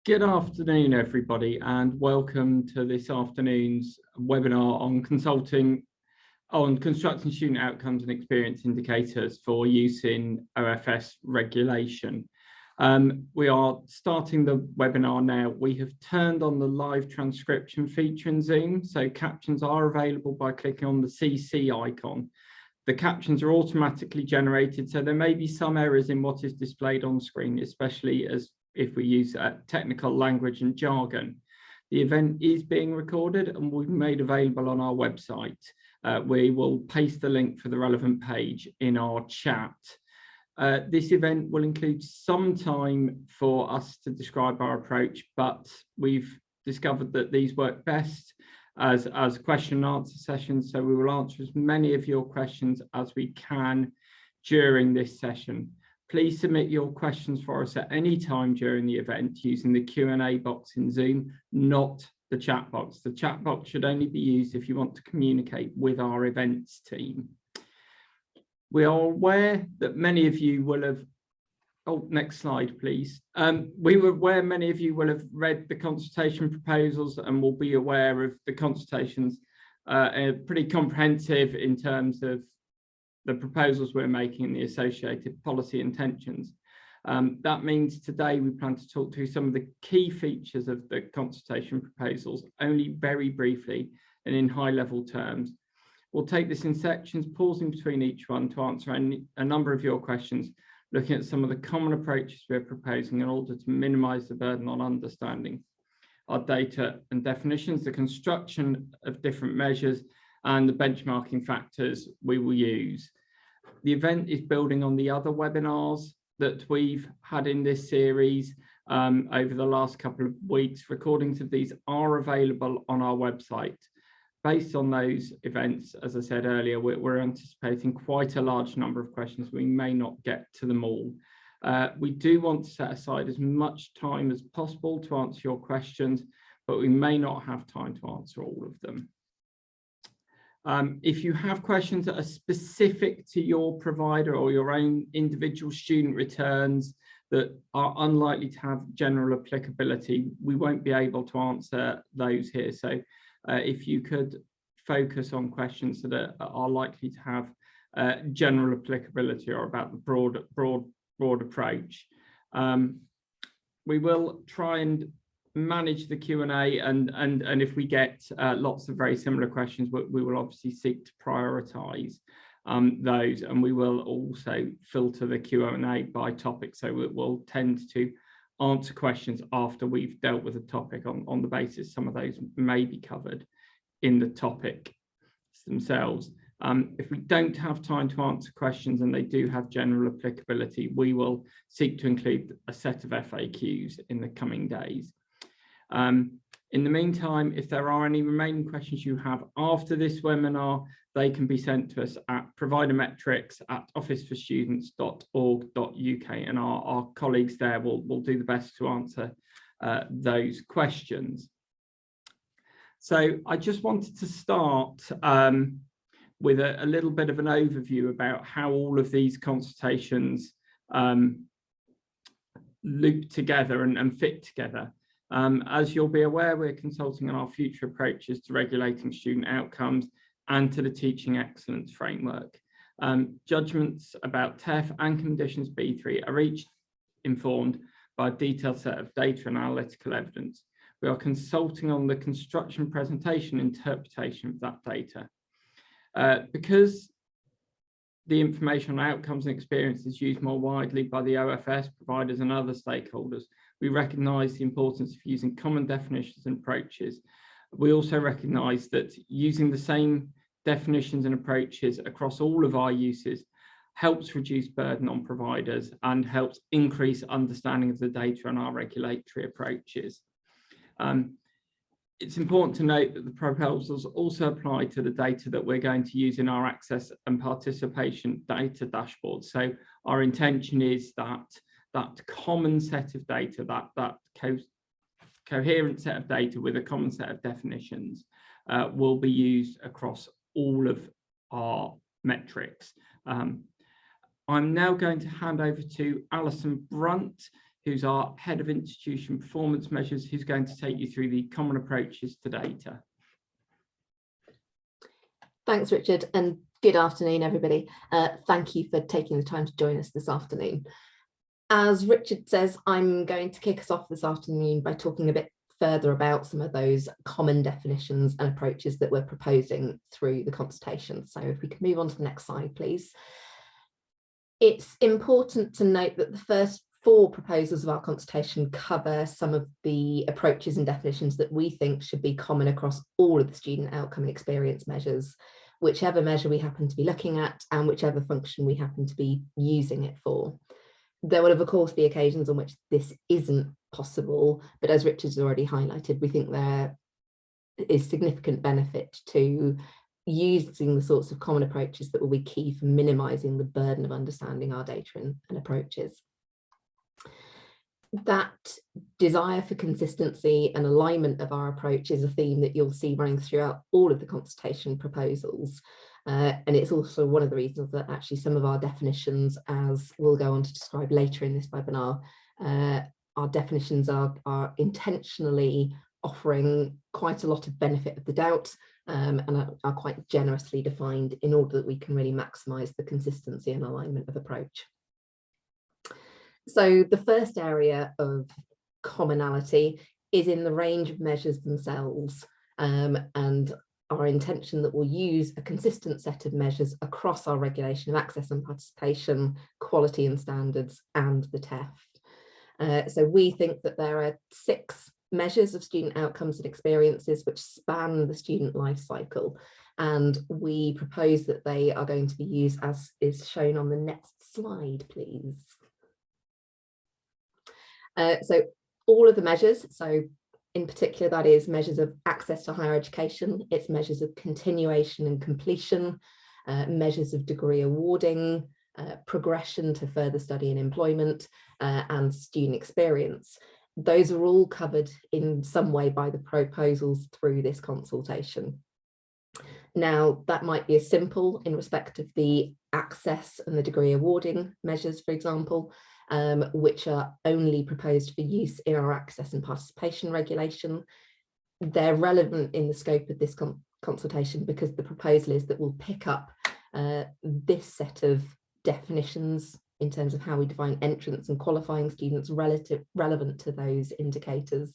Good afternoon, everybody, and welcome to this afternoon's webinar on constructing student outcomes and experience indicators for use in OfS regulation. We are starting the webinar now. We have turned on the live transcription feature in Zoom, so captions are available by clicking on the CC icon. The captions are automatically generated, so there may be some errors in what is displayed on screen, especially if we use technical language and jargon. The event is being recorded and will be made available on our website. We will paste the link for the relevant page in our chat. This event will include some time for us to describe our approach, but we've discovered that these work best as question and answer sessions, so we will answer as many of your questions as we can during this session. Please submit your questions for us at any time during the event using the Q&A box in Zoom, not the chat box. The chat box should only be used if you want to communicate with our events team. We are aware that many of you will have, next slide, please. We were aware many of you will have read the consultation proposals and will be aware of the consultations, pretty comprehensive in terms of the proposals we're making and the associated policy intentions. That means today we plan to talk through some of the key features of the consultation proposals, only very briefly and in high-level terms. We'll take this in sections, pausing between each one to answer a number of your questions, looking at some of the common approaches we're proposing in order to minimise the burden on understanding our data and definitions, the construction of different measures, and the benchmarking factors we will use. The event is building on the other webinars that we've had in this series over the last couple of weeks. Recordings of these are available on our website. Based on those events, as I said earlier, we're anticipating quite a large number of questions. We may not get to them all. We do want to set aside as much time as possible to answer your questions, but we may not have time to answer all of them. If you have questions that are specific to your provider or your own individual student returns that are unlikely to have general applicability, we won't be able to answer those here. So if you could focus on questions that are likely to have general applicability or about the broad approach. We will try and manage the Q&A and if we get lots of very similar questions, we will obviously seek to prioritise those, and we will also filter the Q&A by topic, so we'll tend to answer questions after we've dealt with a topic on the basis some of those may be covered in the topic themselves. If we don't have time to answer questions and they do have general applicability, we will seek to include a set of FAQs in the coming days. In the meantime, if there are any remaining questions you have after this webinar, they can be sent to us at providermetrics@officeforstudents.org.uk, and our colleagues there will do the best to answer those questions. So I just wanted to start with a little bit of an overview about how all of these consultations loop together and fit together. As you'll be aware, we're consulting on our future approaches to regulating student outcomes and to the teaching excellence framework. Judgments about TEF and conditions B3 are each informed by a detailed set of data and analytical evidence. We are consulting on the construction, presentation, interpretation of that data. Because the information on outcomes and experience is used more widely by the OfS providers and other stakeholders, we recognise the importance of using common definitions and approaches. We also recognise that using the same definitions and approaches across all of our uses helps reduce burden on providers and helps increase understanding of the data and our regulatory approaches. It's important to note that the proposals also apply to the data that we're going to use in our access and participation data dashboard. So our intention is that common set of data, that coherent set of data with a common set of definitions will be used across all of our metrics. I'm now going to hand over to Alison Brunt, who's our Head of Institution Performance Measures, who's going to take you through the common approaches to data. Thanks, Richard, and good afternoon, everybody. Thank you for taking the time to join us this afternoon. As Richard says, I'm going to kick us off this afternoon by talking a bit further about some of those common definitions and approaches that we're proposing through the consultation. So if we can move on to the next slide, please. It's important to note that the first 4 proposals of our consultation cover some of the approaches and definitions that we think should be common across all of the student outcome and experience measures, whichever measure we happen to be looking at and whichever function we happen to be using it for. There will, of course, be occasions on which this isn't possible, but as Richard's already highlighted, we think there is significant benefit to using the sorts of common approaches that will be key for minimising the burden of understanding our data and approaches. That desire for consistency and alignment of our approach is a theme that you'll see running throughout all of the consultation proposals. And it's also one of the reasons that actually some of our definitions, as we'll go on to describe later in this webinar, our definitions are intentionally offering quite a lot of benefit of the doubt and are quite generously defined in order that we can really maximise the consistency and alignment of approach. So the first area of commonality is in the range of measures themselves, and our intention that we'll use a consistent set of measures across our regulation of access and participation, quality and standards, and the TEF. So we think that there are 6 measures of student outcomes and experiences which span the student life cycle, and we propose that they are going to be used as is shown on the next slide, please. So all of the measures, so in particular that is measures of access to higher education, it's measures of continuation and completion, measures of degree awarding, progression to further study and employment, and student experience. Those are all covered in some way by the proposals through this consultation. Now, that might be as simple in respect of the access and the degree awarding measures, for example, which are only proposed for use in our access and participation regulation. They're relevant in the scope of this consultation because the proposal is that we'll pick up this set of definitions in terms of how we define entrance and qualifying students relevant to those indicators.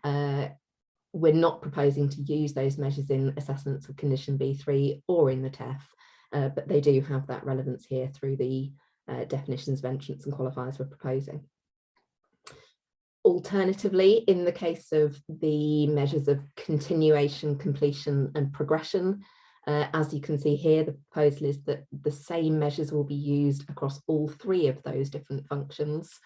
We're not proposing to use those measures in assessments of condition B3 or in the TEF, but they do have that relevance here through the definitions of entrance and qualifiers we're proposing. Alternatively, in the case of the measures of continuation, completion and progression, as you can see here, the proposal is that the same measures will be used across all 3 of those different functions.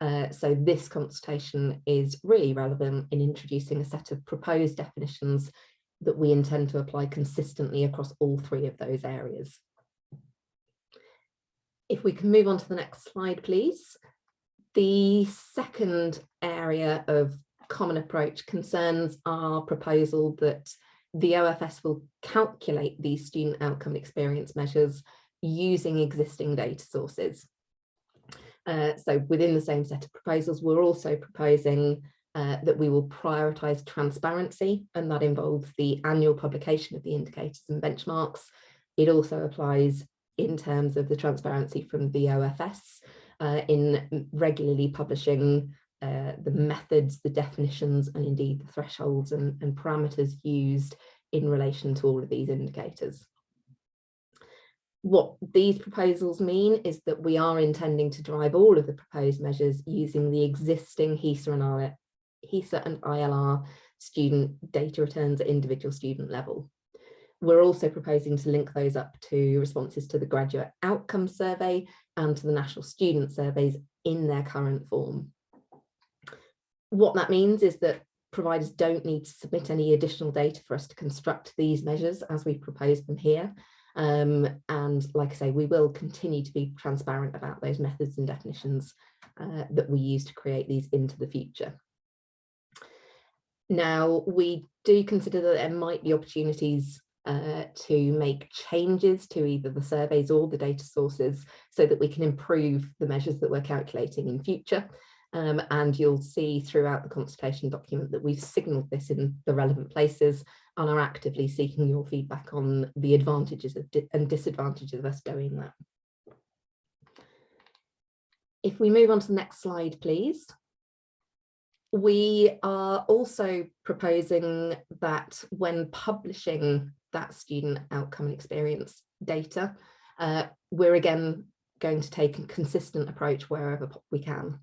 So this consultation is really relevant in introducing a set of proposed definitions that we intend to apply consistently across all 3 of those areas. If we can move on to the next slide, please. The second area of common approach concerns our proposal that the OfS will calculate these student outcome experience measures using existing data sources. So within the same set of proposals, we're also proposing that we will prioritise transparency, and that involves the annual publication of the indicators and benchmarks. It also applies in terms of the transparency from the OfS in regularly publishing the methods, the definitions, and indeed the thresholds and parameters used in relation to all of these indicators. What these proposals mean is that we are intending to drive all of the proposed measures using the existing HESA and ILR student data returns at individual student level. We're also proposing to link those up to responses to the Graduate Outcome Survey and to the National Student Surveys in their current form. What that means is that providers don't need to submit any additional data for us to construct these measures as we propose them here. And like I say, we will continue to be transparent about those methods and definitions that we use to create these into the future. Now, we do consider that there might be opportunities to make changes to either the surveys or the data sources so that we can improve the measures that we're calculating in future. And you'll see throughout the consultation document that we've signalled this in the relevant places and are actively seeking your feedback on the advantages and disadvantages of us doing that. If we move on to the next slide, please. We are also proposing that when publishing that student outcome and experience data, we're again going to take a consistent approach wherever we can.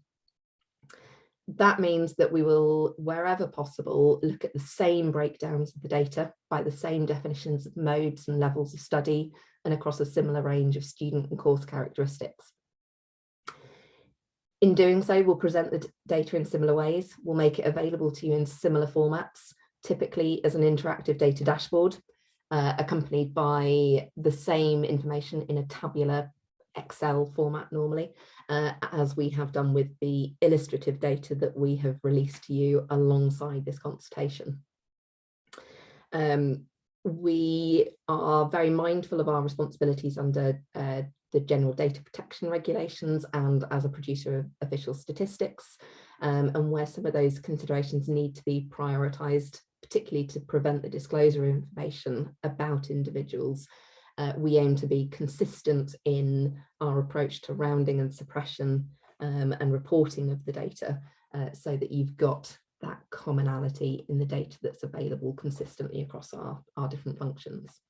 That means that we will, wherever possible, look at the same breakdowns of the data by the same definitions of modes and levels of study and across a similar range of student and course characteristics. In doing so, we'll present the data in similar ways. We'll make it available to you in similar formats, typically as an interactive data dashboard, accompanied by the same information in a tabular Excel format normally, as we have done with the illustrative data that we have released to you alongside this consultation. We are very mindful of our responsibilities under the general data protection regulations and as a producer of official statistics, and where some of those considerations need to be prioritised, particularly to prevent the disclosure of information about individuals. We aim to be consistent in our approach to rounding and suppression and reporting of the data, so that you've got that commonality in the data that's available consistently across our different functions.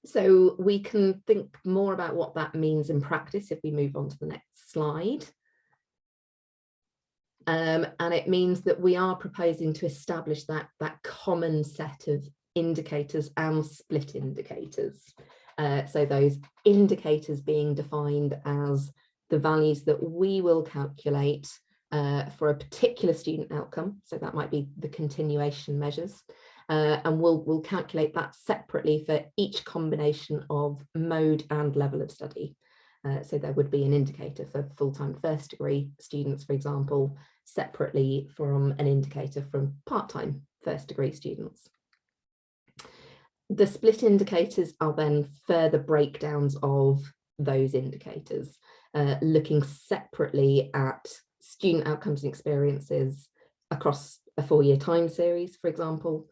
So we can think more about what that means in practice if we move on to the next slide. And it means that we are proposing to establish that common set of indicators and split indicators. So those indicators being defined as the values that we will calculate for a particular student outcome. So that might be the continuation measures. And we'll calculate that separately for each combination of mode and level of study. So there would be an indicator for full-time first degree students, for example, separately from an indicator from part-time first degree students. The split indicators are then further breakdowns of those indicators, looking separately at student outcomes and experiences across a 4-year time series, for example,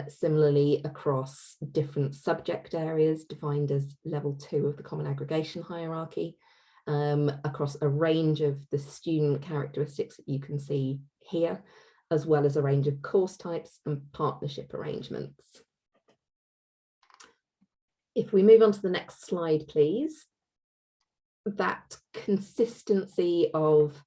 similarly across different subject areas defined as level 2 of the common aggregation hierarchy, across a range of the student characteristics that you can see here, as well as a range of course types and partnership arrangements. If we move on to the next slide, please. That consistency of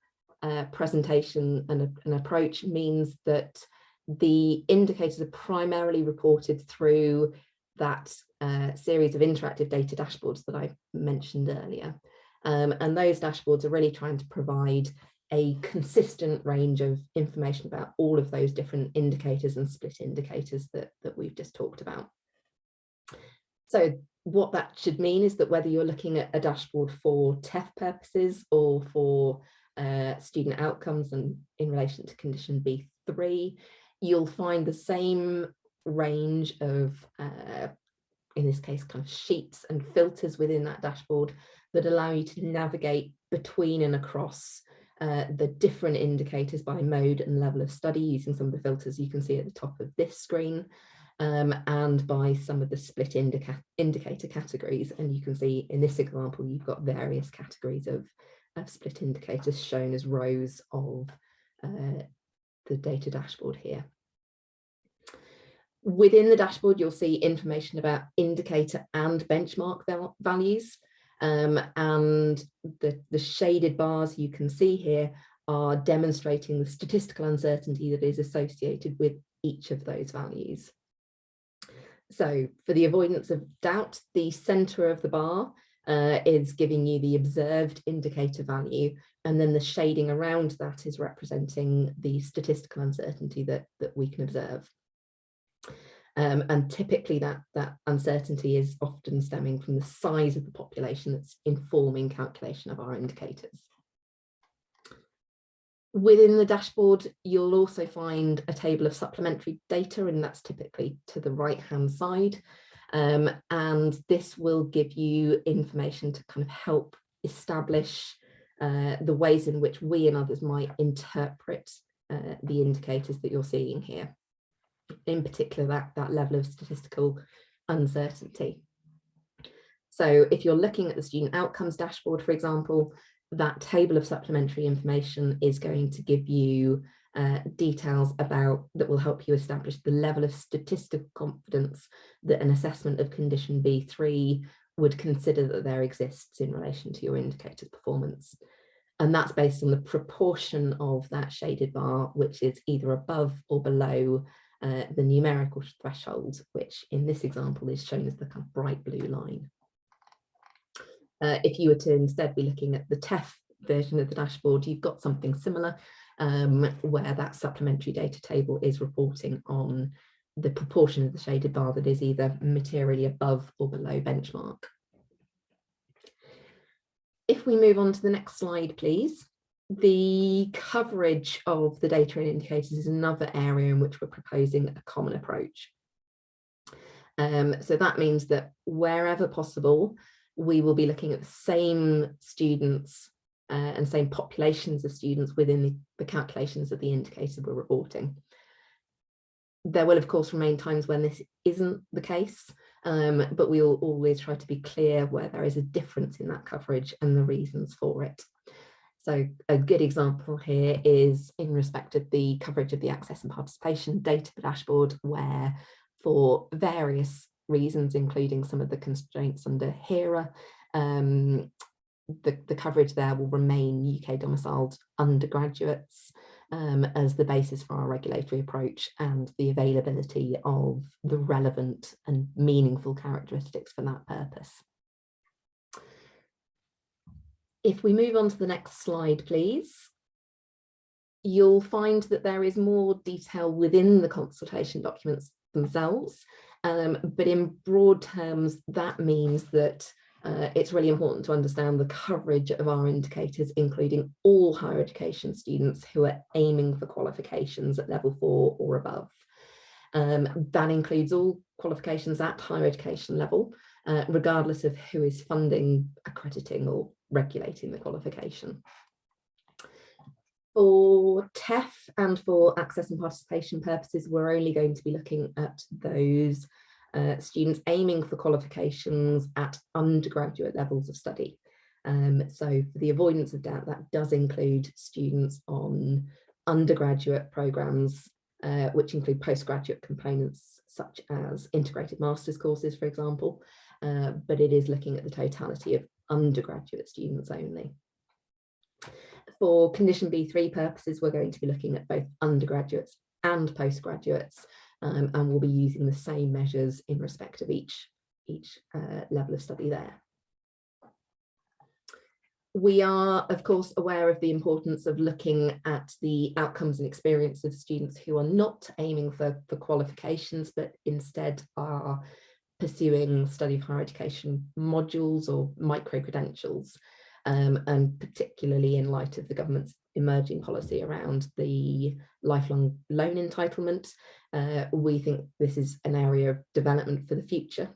presentation and an approach means that the indicators are primarily reported through that series of interactive data dashboards that I mentioned earlier. And those dashboards are really trying to provide a consistent range of information about all of those different indicators and split indicators that we've just talked about. So what that should mean is that whether you're looking at a dashboard for TEF purposes or for student outcomes and in relation to condition B3, you'll find the same range of, in this case, kind of sheets and filters within that dashboard that allow you to navigate between and across the different indicators by mode and level of study using some of the filters you can see at the top of this screen, and by some of the split indicator categories. And you can see in this example, you've got various categories of split indicators shown as rows of the data dashboard here. Within the dashboard, you'll see information about indicator and benchmark values. And the shaded bars you can see here are demonstrating the statistical uncertainty that is associated with each of those values. So for the avoidance of doubt, the center of the bar is giving you the observed indicator value, and then the shading around that is representing the statistical uncertainty that we can observe. And typically that uncertainty is often stemming from the size of the population that's informing calculation of our indicators. Within the dashboard, you'll also find a table of supplementary data, and that's typically to the right-hand side. And this will give you information to kind of help establish the ways in which we and others might interpret the indicators that you're seeing here, in particular that level of statistical uncertainty. So if you're looking at the student outcomes dashboard, for example, that table of supplementary information is going to give you details about that will help you establish the level of statistical confidence that an assessment of condition B3 would consider that there exists in relation to your indicator's performance. And that's based on the proportion of that shaded bar, which is either above or below the numerical threshold, which in this example is shown as the kind of bright blue line. If you were to instead be looking at the TEF version of the dashboard, you've got something similar, where that supplementary data table is reporting on the proportion of the shaded bar that is either materially above or below benchmark. If we move on to the next slide, please. The coverage of the data and indicators is another area in which we're proposing a common approach. So that means that wherever possible, we will be looking at the same students and same populations of students within the calculations of the indicators we're reporting. There will, of course, remain times when this isn't the case, but we will always try to be clear where there is a difference in that coverage and the reasons for it. So a good example here is in respect of the coverage of the access and participation data dashboard, where for various reasons, including some of the constraints under HERA, the coverage there will remain UK domiciled undergraduates as the basis for our regulatory approach and the availability of the relevant and meaningful characteristics for that purpose. If we move on to the next slide, please, you'll find that there is more detail within the consultation documents themselves, but in broad terms, that means that it's really important to understand the coverage of our indicators, including all higher education students who are aiming for qualifications at level 4 or above. That includes all qualifications at higher education level, regardless of who is funding, accrediting or regulating the qualification. For TEF and for access and participation purposes, we're only going to be looking at those students aiming for qualifications at undergraduate levels of study. So for the avoidance of doubt, that does include students on undergraduate programmes, which include postgraduate components such as integrated master's courses, for example, but it is looking at the totality of undergraduate students only. For condition B3 purposes, we're going to be looking at both undergraduates and postgraduates, and we'll be using the same measures in respect of each level of study there. We are, of course, aware of the importance of looking at the outcomes and experience of students who are not aiming for qualifications, but instead are pursuing study of higher education modules or micro-credentials, and particularly in light of the government's emerging policy around the lifelong loan entitlement. We think this is an area of development for the future.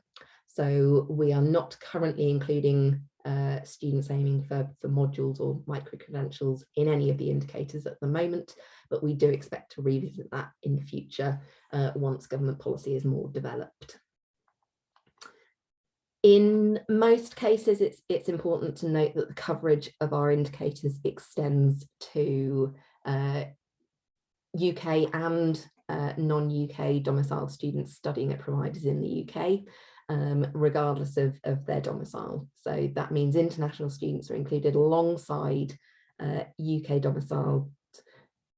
So we are not currently including students aiming for modules or micro-credentials in any of the indicators at the moment, but we do expect to revisit that in the future once government policy is more developed. In most cases, it's important to note that the coverage of our indicators extends to UK and non-UK domiciled students studying at providers in the UK, regardless of their domicile. So that means international students are included alongside UK domiciled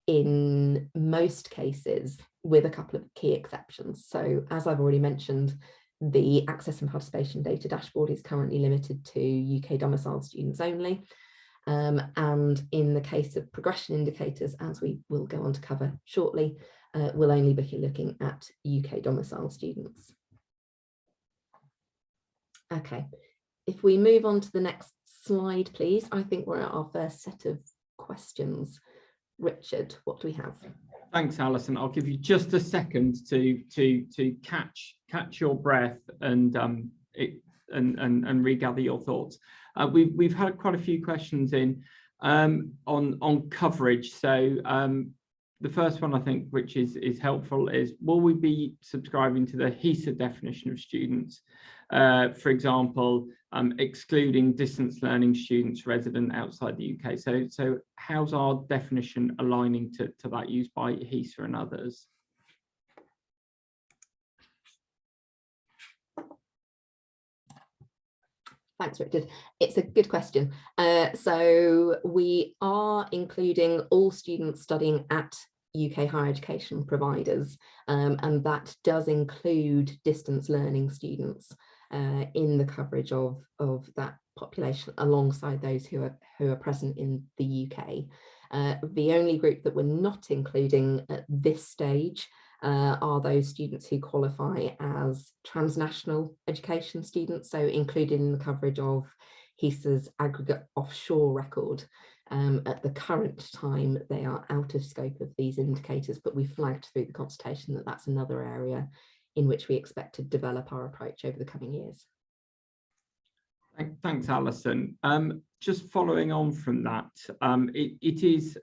in most cases, with a couple of key exceptions. So as I've already mentioned, the access and participation data dashboard is currently limited to UK domiciled students only. And in the case of progression indicators, as we will go on to cover shortly, we'll only be looking at UK domiciled students. Okay, if we move on to the next slide, please. I think we're at our first set of questions. Richard, what do we have? Thanks, Alison. I'll give you just a second to catch your breath and regather your thoughts. We've had quite a few questions in on coverage. So the first one I think which is helpful is, will we be subscribing to the HESA definition of students? For example, excluding distance learning students resident outside the UK. So how's our definition aligning to that used by HESA and others? Thanks, Richard. It's a good question. So we are including all students studying at UK higher education providers, and that does include distance learning students in the coverage of that population, alongside those who are present in the UK. The only group that we're not including at this stage are those students who qualify as transnational education students, so included in the coverage of HESA's aggregate offshore record. At the current time, they are out of scope of these indicators, but we flagged through the consultation that that's another area in which we expect to develop our approach over the coming years. Thanks, Alison. Just following on from that, it is,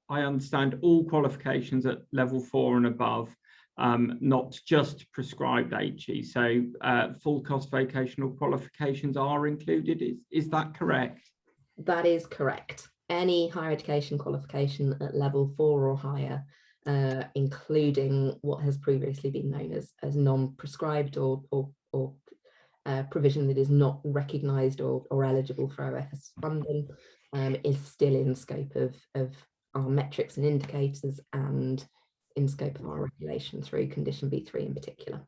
I understand, all qualifications at level 4 and above, not just prescribed HE. So full cost vocational qualifications are included. Is that correct? That is correct. Any higher education qualification at level 4 or higher, including what has previously been known as non-prescribed or provision that is not recognised or eligible for OfS funding, is still in scope of our metrics and indicators and in scope of our regulation through condition B3 in particular.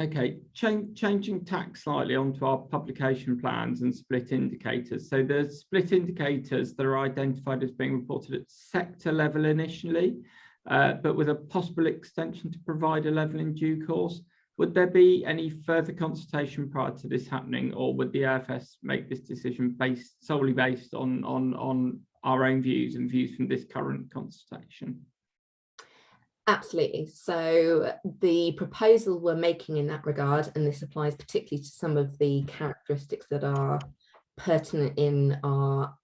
Okay, changing tack slightly onto our publication plans and split indicators. So the split indicators that are identified as being reported at sector level initially, but with a possible extension to provider level in due course. Would there be any further consultation prior to this happening, or would the OfS make this decision solely based on our own views and views from this current consultation? Absolutely. So the proposal we're making in that regard, and this applies particularly to some of the characteristics that are pertinent in our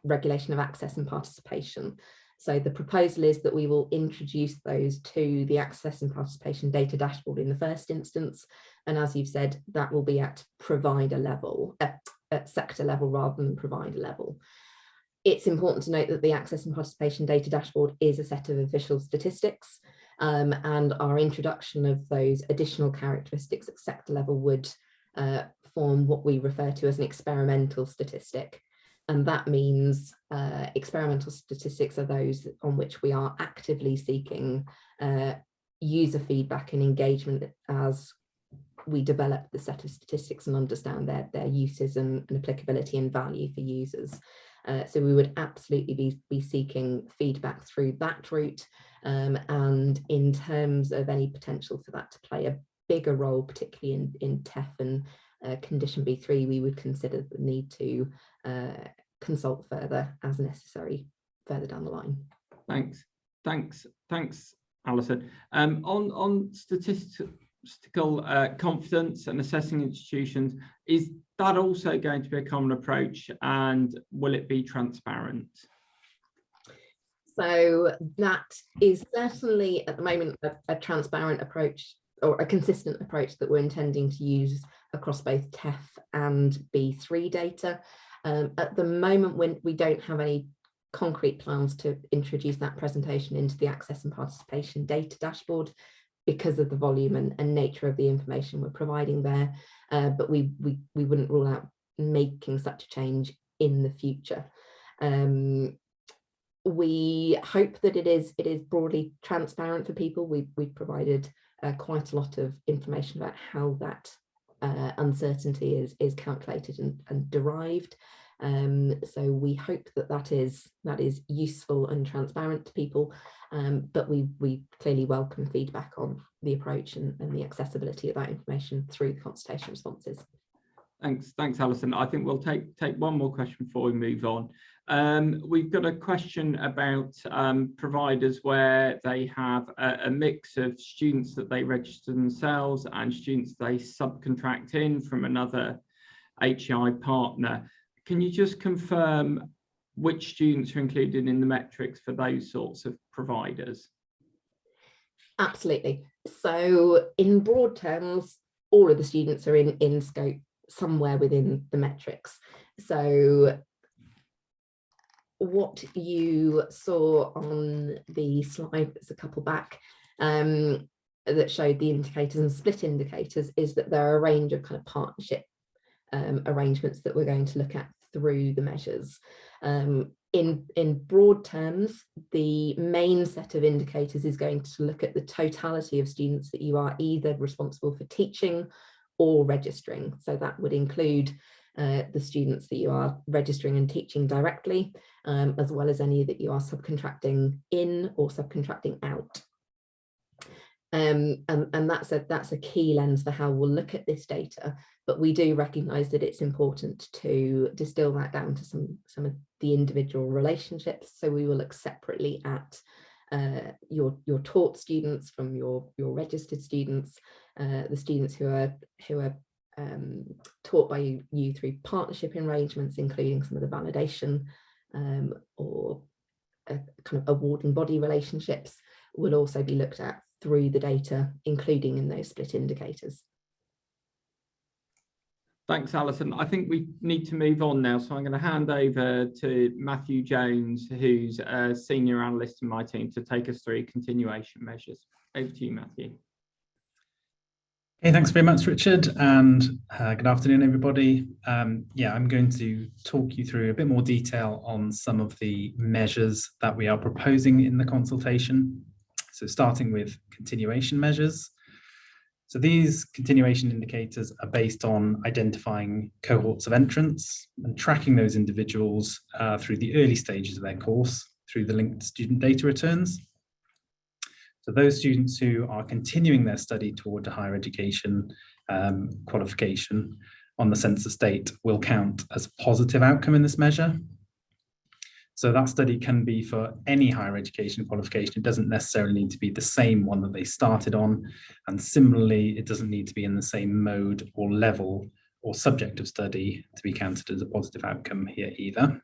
regulation of access and participation. So the proposal is that we will introduce those to the access and participation data dashboard in the first instance. And as you've said, that will be at provider level, at sector level rather than provider level. It's important to note that the access and participation data dashboard is a set of official statistics, and our introduction of those additional characteristics at sector level would form what we refer to as an experimental statistic. And that means experimental statistics are those on which we are actively seeking user feedback and engagement as we develop the set of statistics and understand their uses and applicability and value for users. So we would absolutely be seeking feedback through that route. And in terms of any potential for that to play a bigger role, particularly in TEF and condition B3, we would consider the need to consult further as necessary further down the line. Thanks, Alison. On statistical confidence and assessing institutions, is that also going to be a common approach, and will it be transparent? So that is certainly at the moment a transparent approach, or a consistent approach that we're intending to use across both TEF and B3 data. At the moment, when we don't have any concrete plans to introduce that presentation into the access and participation data dashboard because of the volume and nature of the information we're providing there, but we wouldn't rule out making such a change in the future. We hope that it is broadly transparent for people. We've provided quite a lot of information about how that uncertainty is calculated and derived. So we hope that is useful and transparent to people, but we clearly welcome feedback on the approach and the accessibility of that information through the consultation responses. Thanks, Alison. I think we'll take one more question before we move on. We've got a question about providers where they have a mix of students that they register themselves and students they subcontract in from another HEI partner. Can you just confirm which students are included in the metrics for those sorts of providers? Absolutely. So in broad terms, all of the students are in scope somewhere within the metrics. So what you saw on the slide, there's a couple back, that showed the indicators and split indicators, is that there are a range of kind of partnership arrangements that we're going to look at through the measures. In broad terms, the main set of indicators is going to look at the totality of students that you are either responsible for teaching or registering. So that would include the students that you are registering and teaching directly, as well as any that you are subcontracting in or subcontracting out. And that's a key lens for how we'll look at this data, but we do recognise that it's important to distill that down to some of the individual relationships. So we will look separately at your taught students from your registered students, the students who are taught by you through partnership arrangements, including some of the validation or kind of awarding body relationships, will also be looked at through the data, including in those split indicators. Thanks, Alison. I think we need to move on now, so I'm going to hand over to Matthew Jones, who's a senior analyst in my team, to take us through continuation measures. Over to you, Matthew. Hey, thanks very much, Richard, and good afternoon, everybody. Yeah, I'm going to talk you through a bit more detail on some of the measures that we are proposing in the consultation. So starting with continuation measures. So these continuation indicators are based on identifying cohorts of entrants and tracking those individuals through the early stages of their course through the linked student data returns. So those students who are continuing their study toward a higher education qualification on the census date will count as a positive outcome in this measure. So that study can be for any higher education qualification. It doesn't necessarily need to be the same one that they started on. And similarly, it doesn't need to be in the same mode or level or subject of study to be counted as a positive outcome here either.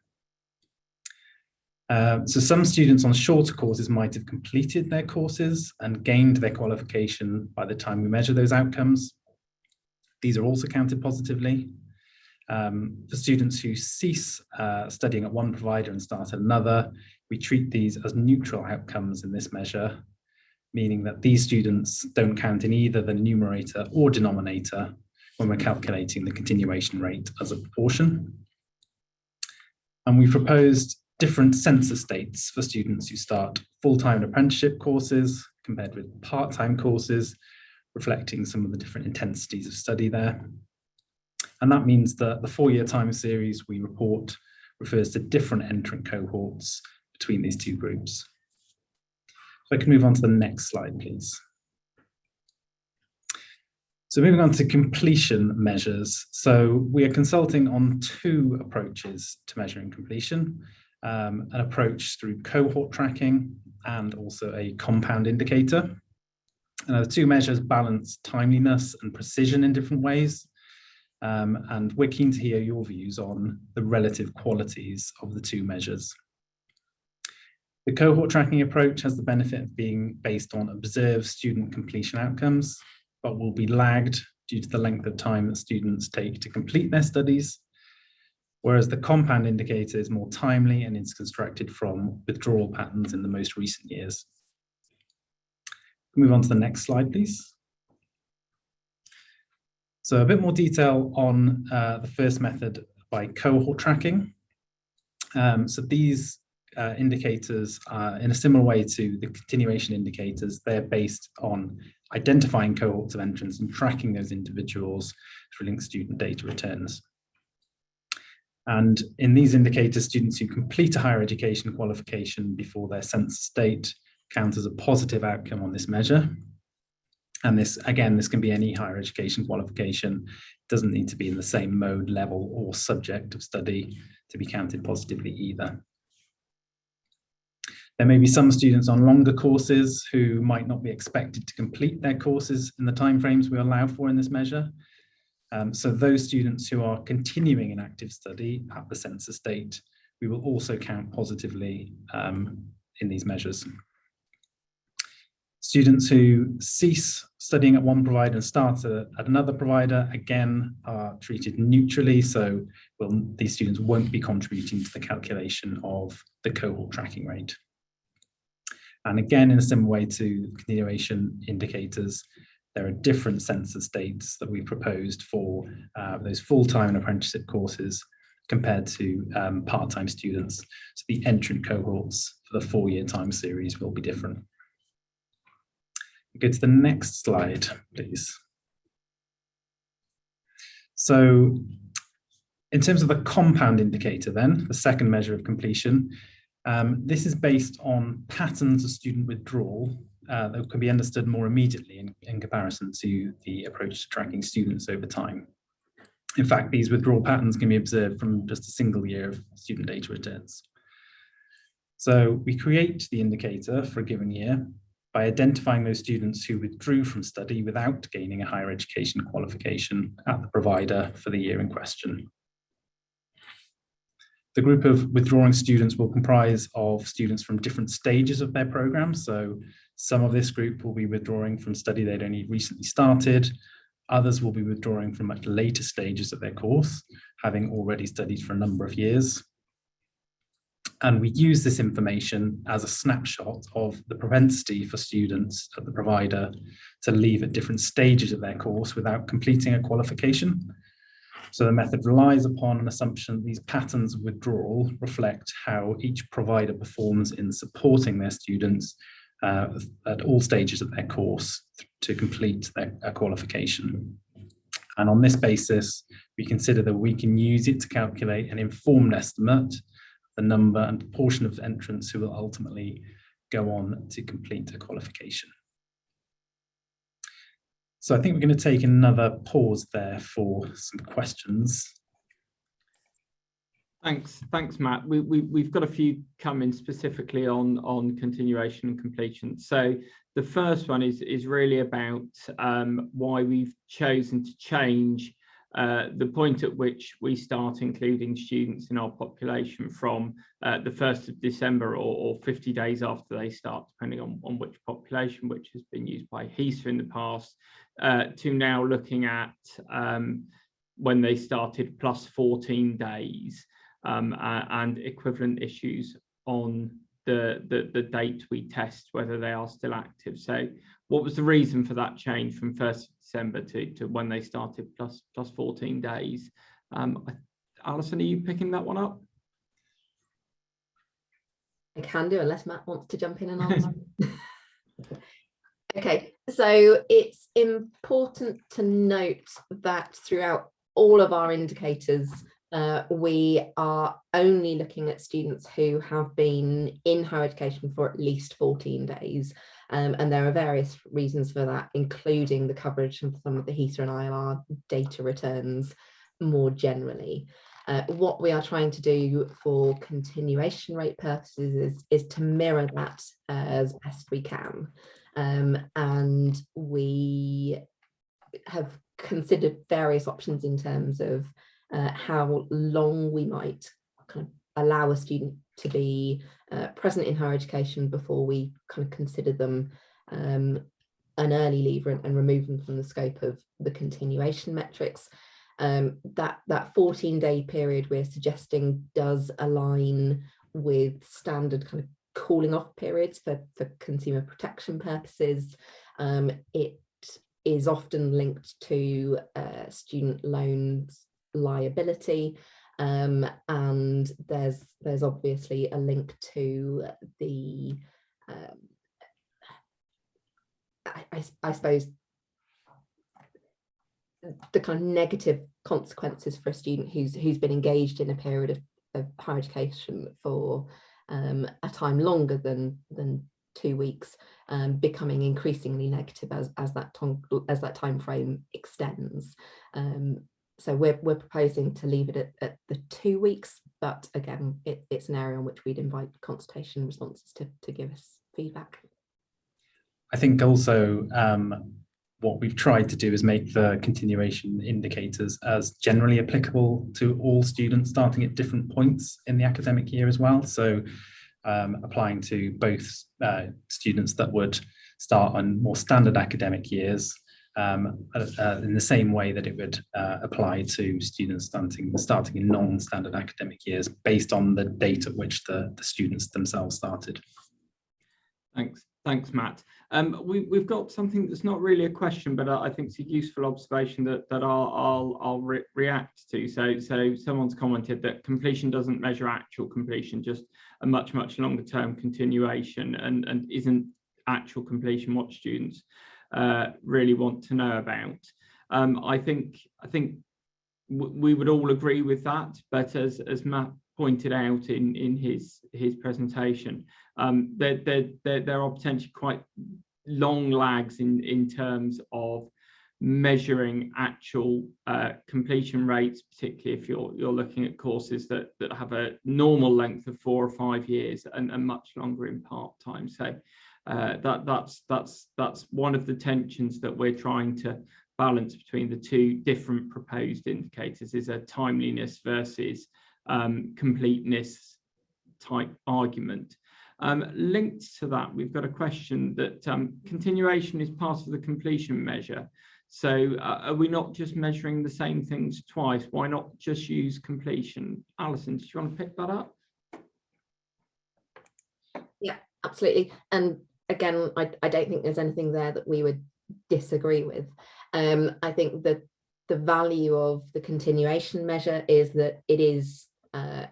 So some students on shorter courses might have completed their courses and gained their qualification by the time we measure those outcomes. These are also counted positively. For students who cease studying at one provider and start at another, we treat these as neutral outcomes in this measure, meaning that these students don't count in either the numerator or denominator when we're calculating the continuation rate as a proportion. And we proposed different census dates for students who start full-time apprenticeship courses compared with part-time courses, reflecting some of the different intensities of study there. And that means that the 4-year time series we report refers to different entrant cohorts between these two groups. So I can move on to the next slide, please. So moving on to completion measures. So we are consulting on two approaches to measuring completion, an approach through cohort tracking and also a compound indicator. And the two measures balance timeliness and precision in different ways. And we're keen to hear your views on the relative qualities of the two measures. The cohort tracking approach has the benefit of being based on observed student completion outcomes, but will be lagged due to the length of time that students take to complete their studies, whereas the compound indicator is more timely and is constructed from withdrawal patterns in the most recent years. Move on to the next slide, please. So a bit more detail on the first method by cohort tracking. So these indicators are in a similar way to the continuation indicators. They're based on identifying cohorts of entrants and tracking those individuals through linked student data returns. And in these indicators, students who complete a higher education qualification before their census date count as a positive outcome on this measure. And this, again, this can be any higher education qualification. It doesn't need to be in the same mode, level, or subject of study to be counted positively either. There may be some students on longer courses who might not be expected to complete their courses in the timeframes we allow for in this measure. So those students who are continuing an active study at the census date we will also count positively in these measures. Students who cease studying at one provider and start at another provider, again, are treated neutrally, so these students won't be contributing to the calculation of the cohort tracking rate. And again, in a similar way to continuation indicators, there are different census dates that we proposed for those full-time and apprenticeship courses compared to part-time students. So the entrant cohorts for the 4-year time series will be different. Go to the next slide, please. So in terms of the compound indicator then, the second measure of completion, this is based on patterns of student withdrawal that can be understood more immediately in comparison to the approach to tracking students over time. In fact, these withdrawal patterns can be observed from just a single year of student data returns. So we create the indicator for a given year by identifying those students who withdrew from study without gaining a higher education qualification at the provider for the year in question. The group of withdrawing students will comprise of students from different stages of their program. So some of this group will be withdrawing from study they'd only recently started. Others will be withdrawing from much later stages of their course, having already studied for a number of years. And we use this information as a snapshot of the propensity for students at the provider to leave at different stages of their course without completing a qualification. So the method relies upon an assumption that these patterns of withdrawal reflect how each provider performs in supporting their students at all stages of their course to complete their qualification. And on this basis, we consider that we can use it to calculate an informed estimate, the number and proportion of entrants who will ultimately go on to complete a qualification. So I think we're going to take another pause there for some questions. Thanks, Matt. We've got a few coming specifically on continuation and completion. So the first one is really about why we've chosen to change the point at which we start including students in our population from the 1st of December or 50 days after they start, depending on which population, which has been used by HESA in the past, to now looking at when they started plus 14 days and equivalent issues on the date we test, whether they are still active. So what was the reason for that change from 1st of December to when they started plus 14 days? Alison, are you picking that one up? I can do, unless Matt wants to jump in and answer. Okay, so it's important to note that throughout all of our indicators, we are only looking at students who have been in higher education for at least 14 days. And there are various reasons for that, including the coverage of some of the HESA and ILR data returns more generally. What we are trying to do for continuation rate purposes is to mirror that as best we can. And we have considered various options in terms of how long we might kind of allow a student to be present in higher education before we kind of consider them an early leaver and remove them from the scope of the continuation metrics. That 14-day period we're suggesting does align with standard kind of cooling off periods for consumer protection purposes. It is often linked to student loans liability, and there's obviously a link to the I suppose the kind of negative consequences for a student who's been engaged in a period of higher education for a time longer than 2 weeks, becoming increasingly negative as that time frame extends. So we're proposing to leave it at the 2 weeks, but again, it's an area in which we'd invite consultation responses to give us feedback. I think also what we've tried to do is make the continuation indicators as generally applicable to all students starting at different points in the academic year as well. So applying to both students that would start on more standard academic years in the same way that it would apply to students starting in non-standard academic years based on the date at which the students themselves started. Thanks, Matt. We've got something that's not really a question, but I think it's a useful observation that I'll react to. So someone's commented that completion doesn't measure actual completion, just a much longer term continuation, and isn't actual completion what students really want to know about. I think we would all agree with that, but as Matt pointed out in his presentation, there are potentially quite long lags in terms of measuring actual completion rates, particularly if you're looking at courses that have a normal length of 4 or 5 years and much longer in part-time. So that's one of the tensions that we're trying to balance between the two different proposed indicators, is a timeliness versus completeness type argument. Linked to that, we've got a question that continuation is part of the completion measure. So are we not just measuring the same things twice? Why not just use completion? Alison, do you want to pick that up? Yeah, absolutely. And again, I don't think there's anything there that we would disagree with. I think that the value of the continuation measure is that it is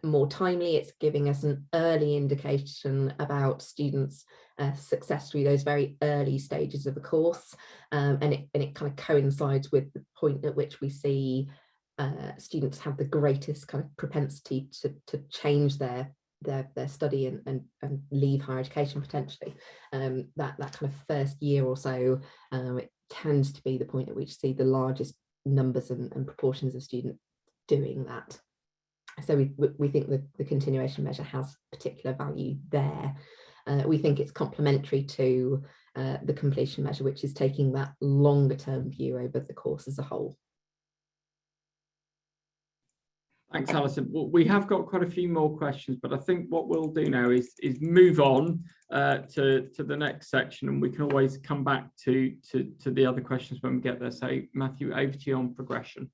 more timely. It's giving us an early indication about students' success through those very early stages of the course, and it kind of coincides with the point at which we see students have the greatest kind of propensity to change their study and leave higher education potentially. That kind of first year or so, it tends to be the point at which you see the largest numbers and proportions of students doing that. So we think that the continuation measure has particular value there. We think it's complementary to the completion measure, which is taking that longer term view over the course as a whole. Thanks, Alison. Well, we have got quite a few more questions, but I think what we'll do now is move on to the next section, and we can always come back to the other questions when we get there. So Matthew, over to you on progression.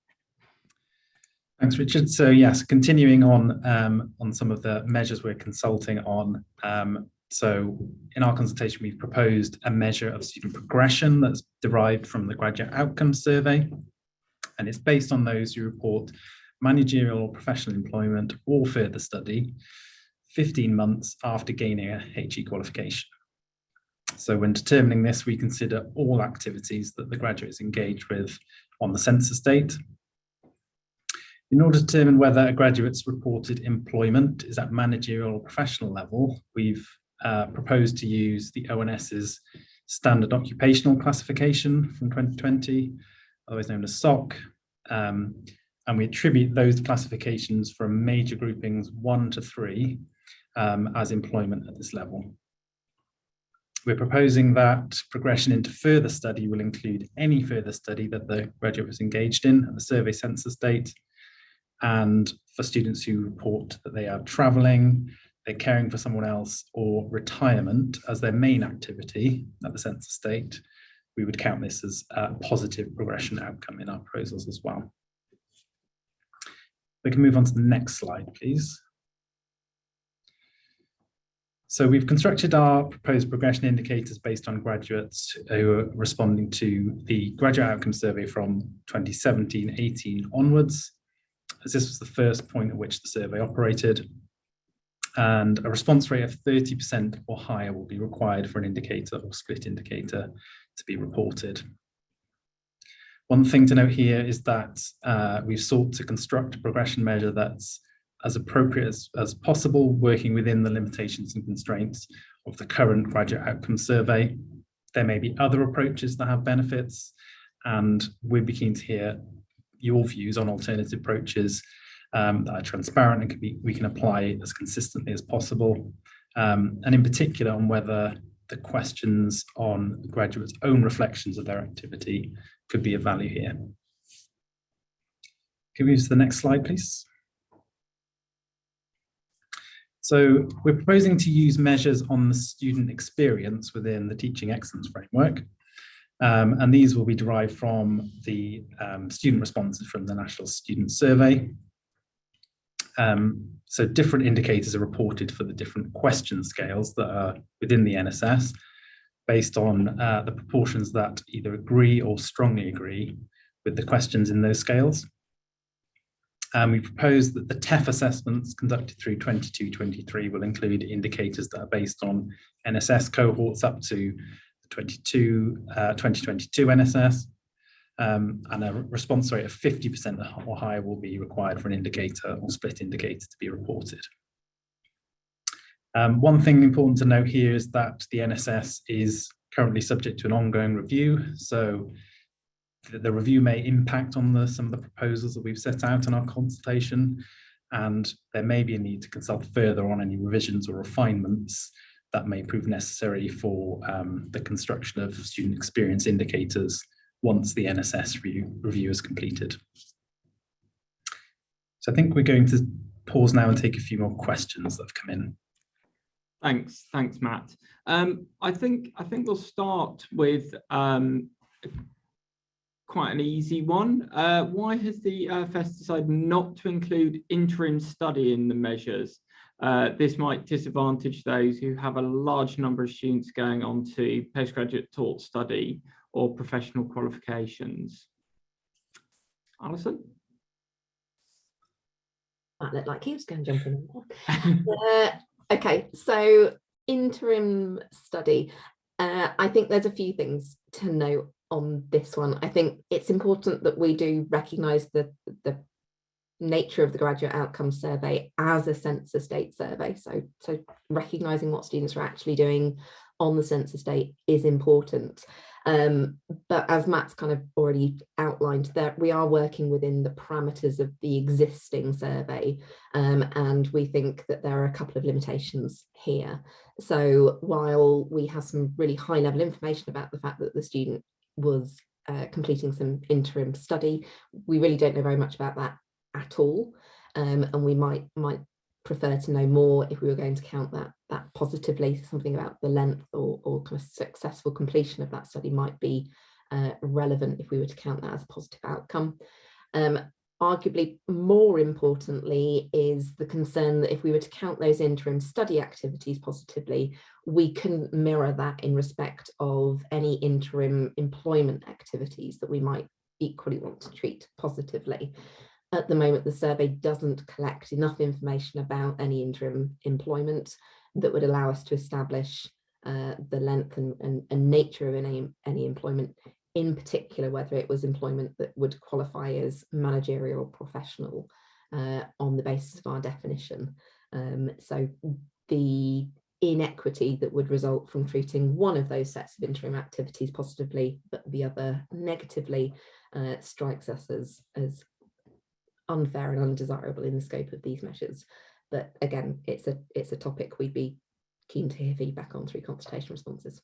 Thanks, Richard. So yes, continuing on some of the measures we're consulting on. So in our consultation, we've proposed a measure of student progression that's derived from the Graduate Outcomes Survey, and it's based on those who report managerial or professional employment or further study 15 months after gaining a HE qualification. So when determining this, we consider all activities that the graduate is engaged with on the census date. In order to determine whether a graduate's reported employment is at managerial or professional level, we've proposed to use the ONS's Standard Occupational Classification from 2020, otherwise known as SOC, and we attribute those classifications from major groupings 1 to 3 as employment at this level. We're proposing that progression into further study will include any further study that the graduate was engaged in at the survey census date, and for students who report that they are travelling, they're caring for someone else, or retirement as their main activity at the census date, we would count this as a positive progression outcome in our proposals as well. We can move on to the next slide, please. So we've constructed our proposed progression indicators based on graduates who are responding to the Graduate Outcomes Survey from 2017-18 onwards, as this was the first point at which the survey operated, and a response rate of 30% or higher will be required for an indicator or split indicator to be reported. One thing to note here is that we've sought to construct a progression measure that's as appropriate as possible, working within the limitations and constraints of the current Graduate Outcomes Survey. There may be other approaches that have benefits, and we'd be keen to hear your views on alternative approaches that are transparent and we can apply as consistently as possible, and in particular on whether the questions on graduates' own reflections of their activity could be of value here. Can we use the next slide, please? So we're proposing to use measures on the student experience within the Teaching Excellence Framework. And these will be derived from the student responses from the National Student Survey. So different indicators are reported for the different question scales that are within the NSS based on the proportions that either agree or strongly agree with the questions in those scales. We propose that the TEF assessments conducted through 22-23 will include indicators that are based on NSS cohorts up to the 2022 NSS, and a response rate of 50% or higher will be required for an indicator or split indicator to be reported. One thing important to note here is that the NSS is currently subject to an ongoing review, so the review may impact on some of the proposals that we've set out in our consultation, and there may be a need to consult further on any revisions or refinements that may prove necessary for the construction of student experience indicators once the NSS review is completed. So I think we're going to pause now and take a few more questions that have come in. Thanks, Matt. I think we'll start with quite an easy one. Why has the OfS decided not to include interim study in the measures? This might disadvantage those who have a large number of students going on to postgraduate taught study or professional qualifications. Alison? Might look like he was going to jump in. Okay, so interim study. I think there's a few things to note on this one. I think it's important that we do recognise the nature of the graduate outcomes survey as a census date survey. So recognising what students are actually doing on the census date is important. But as Matt's kind of already outlined, that we are working within the parameters of the existing survey, and we think that there are a couple of limitations here. So while we have some really high level information about the fact that the student was completing some interim study, we really don't know very much about that at all, and we might prefer to know more if we were going to count that positively. Something about the length or kind of successful completion of that study might be relevant if we were to count that as a positive outcome. Arguably more importantly is the concern that if we were to count those interim study activities positively, we can mirror that in respect of any interim employment activities that we might equally want to treat positively. At the moment, the survey doesn't collect enough information about any interim employment that would allow us to establish the length and nature of any employment, in particular whether it was employment that would qualify as managerial or professional on the basis of our definition. So the inequity that would result from treating one of those sets of interim activities positively but the other negatively strikes us as unfair and undesirable in the scope of these measures. But again, it's a topic we'd be keen to hear feedback on through consultation responses.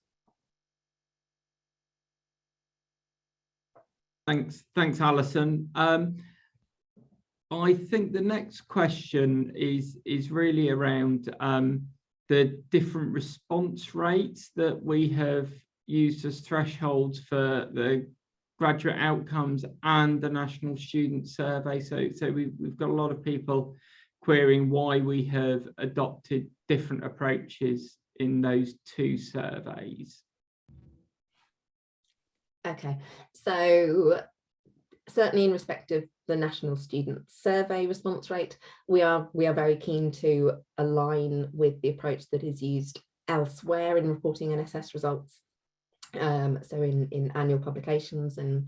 Thanks, Alison. I think the next question is really around the different response rates that we have used as thresholds for the graduate outcomes and the National Student Survey. So we've got a lot of people querying why we have adopted different approaches in those two surveys. Okay, so certainly in respect of the National Student Survey response rate, we are very keen to align with the approach that is used elsewhere in reporting NSS results. So in annual publications and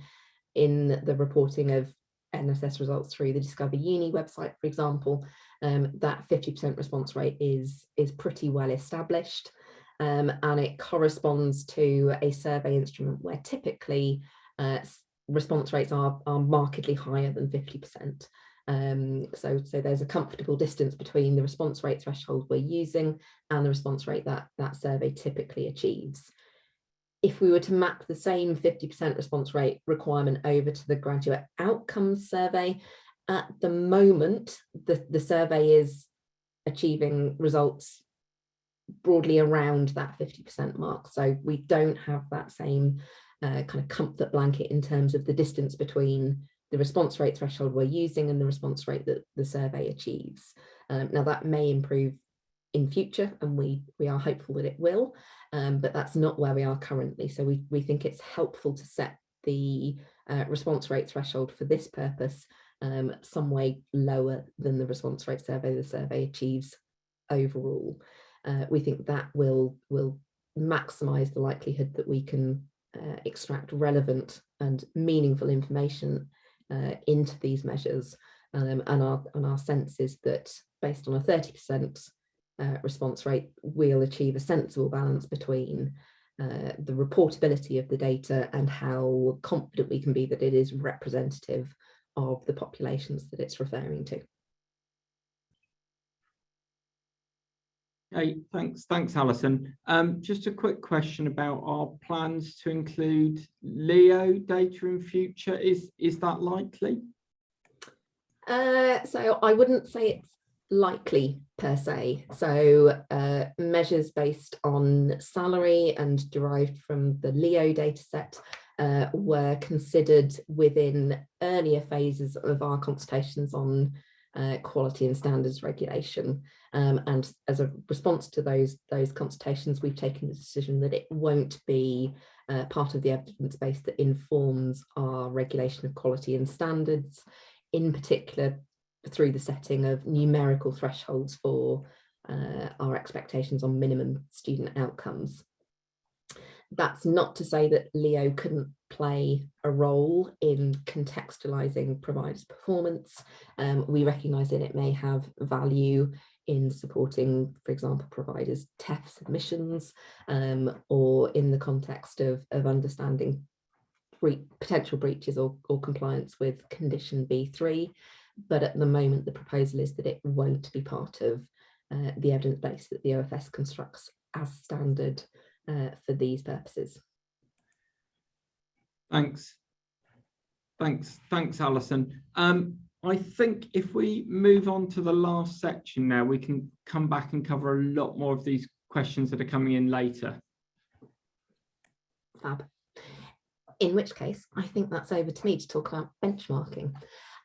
in the reporting of NSS results through the Discover Uni website, for example, that 50% response rate is pretty well established. And it corresponds to a survey instrument where typically response rates are markedly higher than 50%. So there's a comfortable distance between the response rate threshold we're using and the response rate that that survey typically achieves. If we were to map the same 50% response rate requirement over to the graduate outcomes survey, at the moment, the survey is achieving results broadly around that 50% mark. So we don't have that same kind of comfort blanket in terms of the distance between the response rate threshold we're using and the response rate that the survey achieves. Now that may improve in future, and we are hopeful that it will, but that's not where we are currently. So we think it's helpful to set the response rate threshold for this purpose some way lower than the response rate survey the survey achieves overall. We think that will maximize the likelihood that we can extract relevant and meaningful information into these measures, and our sense is that based on a 30% response rate, we'll achieve a sensible balance between the reportability of the data and how confident we can be that it is representative of the populations that it's referring to. Hey, thanks, Alison. Just a quick question about our plans to include Leo data in future. Is that likely? So I wouldn't say it's likely per se. So measures based on salary and derived from the Leo data set were considered within earlier phases of our consultations on quality and standards regulation. And as a response to those consultations, we've taken the decision that it won't be part of the evidence base that informs our regulation of quality and standards, in particular through the setting of numerical thresholds for our expectations on minimum student outcomes. That's not to say that Leo couldn't play a role in contextualizing providers' performance. We recognise that it may have value in supporting, for example, providers' TEF submissions, or in the context of understanding potential breaches or compliance with condition B3. But at the moment, the proposal is that it won't be part of the evidence base that the OfS constructs as standard for these purposes. Thanks, Alison. I think if we move on to the last section now, we can come back and cover a lot more of these questions that are coming in later. Fab. In which case, I think that's over to me to talk about benchmarking.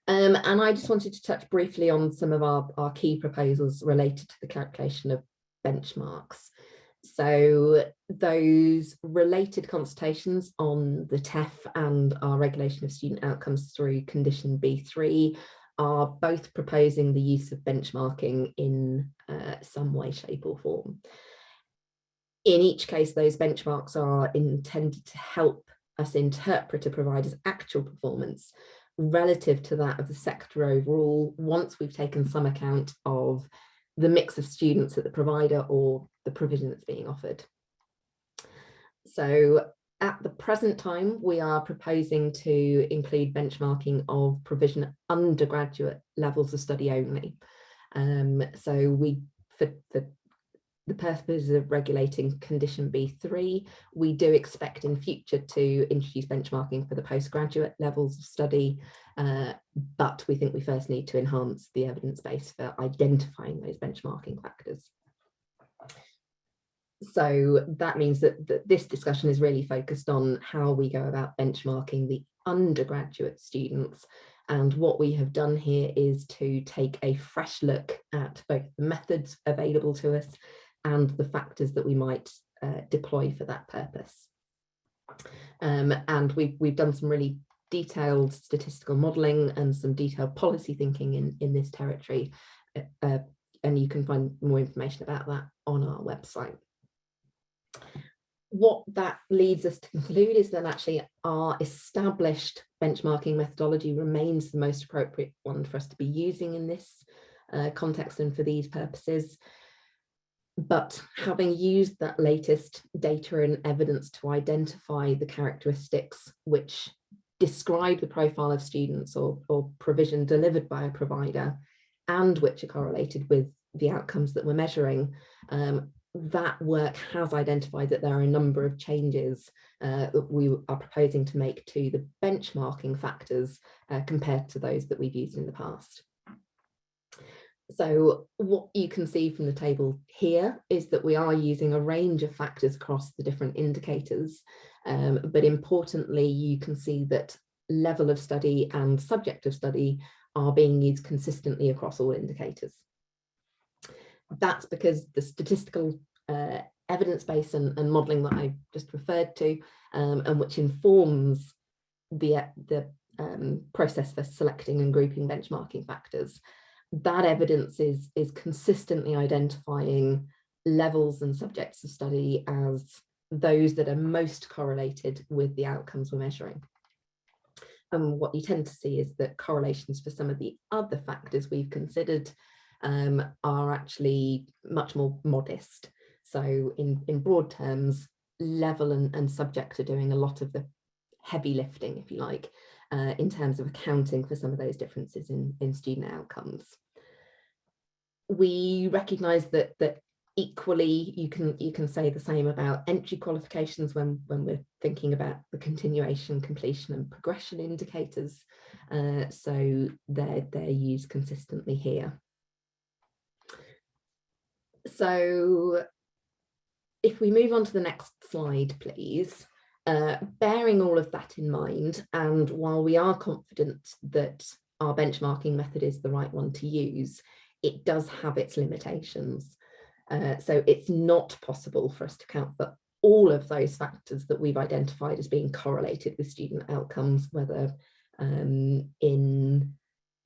And I just wanted to touch briefly on some of our key proposals related to the calculation of benchmarks. So those related consultations on the TEF and our regulation of student outcomes through condition B3 are both proposing the use of benchmarking in some way, shape or form. In each case, those benchmarks are intended to help us interpret a provider's actual performance relative to that of the sector overall, once we've taken some account of the mix of students at the provider or the provision that's being offered. So at the present time, we are proposing to include benchmarking of provision at undergraduate levels of study only. So for the purposes of regulating condition B3, we do expect in future to introduce benchmarking for the postgraduate levels of study, but we think we first need to enhance the evidence base for identifying those benchmarking factors. So that means that this discussion is really focused on how we go about benchmarking the undergraduate students. And what we have done here is to take a fresh look at both the methods available to us and the factors that we might deploy for that purpose. And we've done some really detailed statistical modelling and some detailed policy thinking in this territory. And you can find more information about that on our website. What that leads us to conclude is that actually our established benchmarking methodology remains the most appropriate one for us to be using in this context and for these purposes. But having used that latest data and evidence to identify the characteristics which describe the profile of students or provision delivered by a provider, and which are correlated with the outcomes that we're measuring, that work has identified that there are a number of changes that we are proposing to make to the benchmarking factors compared to those that we've used in the past. So what you can see from the table here is that we are using a range of factors across the different indicators, but importantly, you can see that level of study and subject of study are being used consistently across all indicators. That's because the statistical evidence base and modelling that I just referred to, and which informs the process for selecting and grouping benchmarking factors, that evidence is consistently identifying levels and subjects of study as those that are most correlated with the outcomes we're measuring. And what you tend to see is that correlations for some of the other factors we've considered are actually much more modest. So in broad terms, level and subject are doing a lot of the heavy lifting, if you like, in terms of accounting for some of those differences in student outcomes. We recognise that equally you can say the same about entry qualifications when we're thinking about the continuation, completion and progression indicators. So they're used consistently here. So if we move on to the next slide, please. Bearing all of that in mind, and while we are confident that our benchmarking method is the right one to use, it does have its limitations. So it's not possible for us to account for all of those factors that we've identified as being correlated with student outcomes, whether in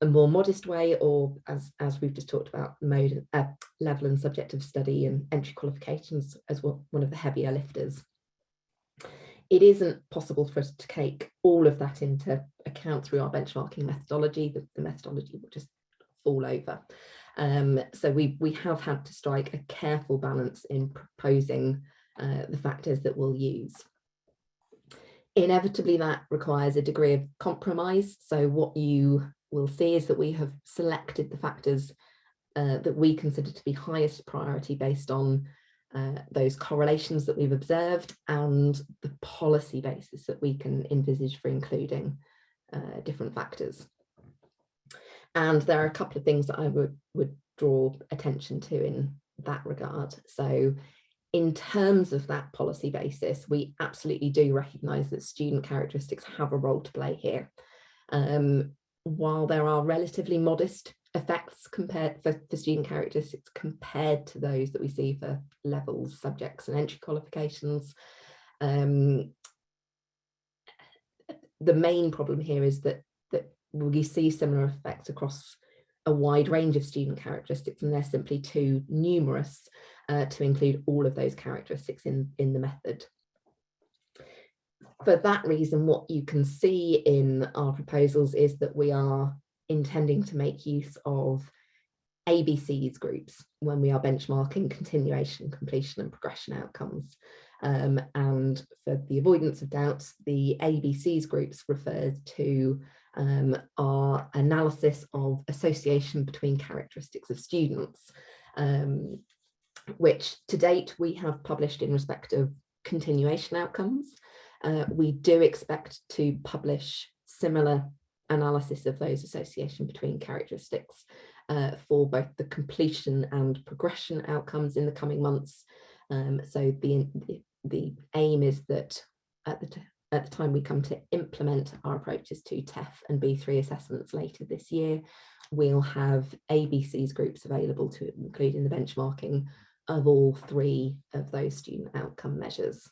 a more modest way or, as we've just talked about, mode, level and subject of study and entry qualifications as one of the heavier lifters. It isn't possible for us to take all of that into account through our benchmarking methodology. The methodology will just fall over. So we have had to strike a careful balance in proposing the factors that we'll use. Inevitably, that requires a degree of compromise. So what you will see is that we have selected the factors that we consider to be highest priority based on those correlations that we've observed and the policy basis that we can envisage for including different factors. And there are a couple of things that I would draw attention to in that regard. So in terms of that policy basis, we absolutely do recognise that student characteristics have a role to play here. While there are relatively modest effects compared for student characteristics compared to those that we see for levels, subjects and entry qualifications, the main problem here is that we see similar effects across a wide range of student characteristics, and they're simply too numerous to include all of those characteristics in the method. For that reason, what you can see in our proposals is that we are intending to make use of ABCs groups when we are benchmarking continuation, completion and progression outcomes. And for the avoidance of doubt, the ABCs groups refers to our analysis of association between characteristics of students, which to date we have published in respect of continuation outcomes. We do expect to publish similar analysis of those association between characteristics for both the completion and progression outcomes in the coming months. So the aim is that at the time we come to implement our approaches to TEF and B3 assessments later this year, we'll have ABCs groups available to include in the benchmarking of all three of those student outcome measures.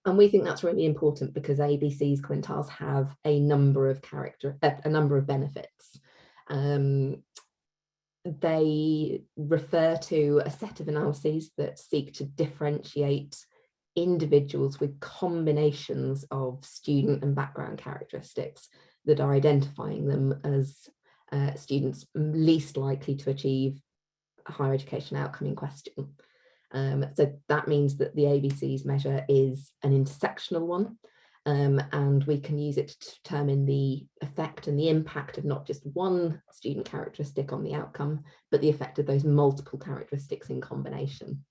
And we think that's really important because ABCs quintiles have a number of benefits. They refer to a set of analyses that seek to differentiate individuals with combinations of student and background characteristics that are identifying them as students least likely to achieve a higher education outcome in question. So that means that the ABCs measure is an intersectional one, and we can use it to determine the effect and the impact of not just one student characteristic on the outcome, but the effect of those multiple characteristics in combination.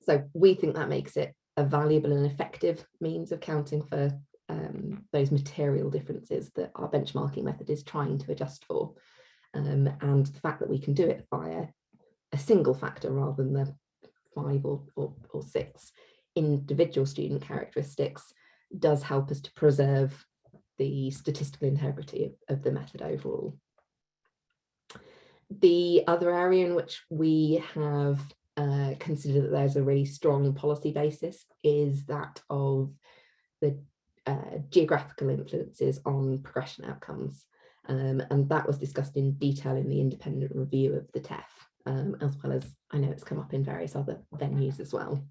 So we think that makes it a valuable and effective means of counting for those material differences that our benchmarking method is trying to adjust for. And the fact that we can do it via a single factor rather than the 5 or 6 individual student characteristics does help us to preserve the statistical integrity of the method overall. The other area in which we have considered that there's a really strong policy basis is that of the geographical influences on progression outcomes. And that was discussed in detail in the independent review of the TEF, as well as I know it's come up in various other venues as well.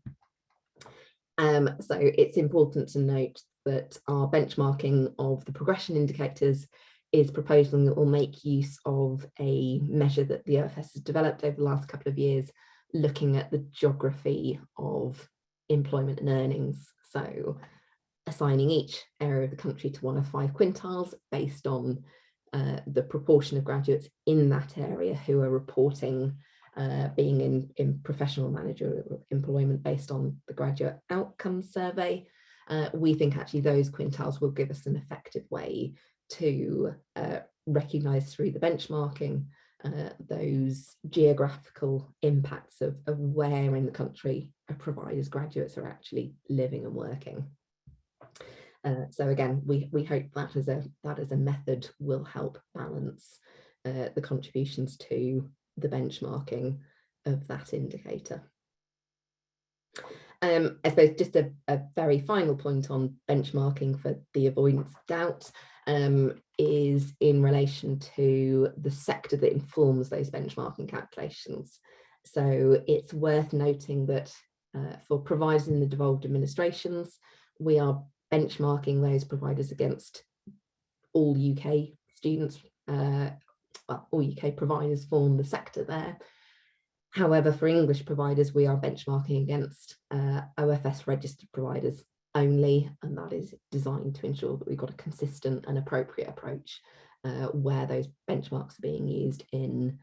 So it's important to note that our benchmarking of the progression indicators is proposing that will make use of a measure that the OfS has developed over the last couple of years, looking at the geography of employment and earnings. So assigning each area of the country to one of 5 quintiles based on the proportion of graduates in that area who are reporting being in professional managerial employment based on the graduate outcomes survey. We think actually those quintiles will give us an effective way to recognise through the benchmarking those geographical impacts of where in the country a provider's graduates are actually living and working. So again, we hope that as a method will help balance the contributions to the benchmarking of that indicator. I suppose just a very final point on benchmarking for the avoidance of doubt is in relation to the sector that informs those benchmarking calculations. So it's worth noting that for providers in the devolved administrations, we are benchmarking those providers against all UK students, well, all UK providers form the sector there. However, for English providers, we are benchmarking against OfS registered providers only, and that is designed to ensure that we've got a consistent and appropriate approach where those benchmarks are being used in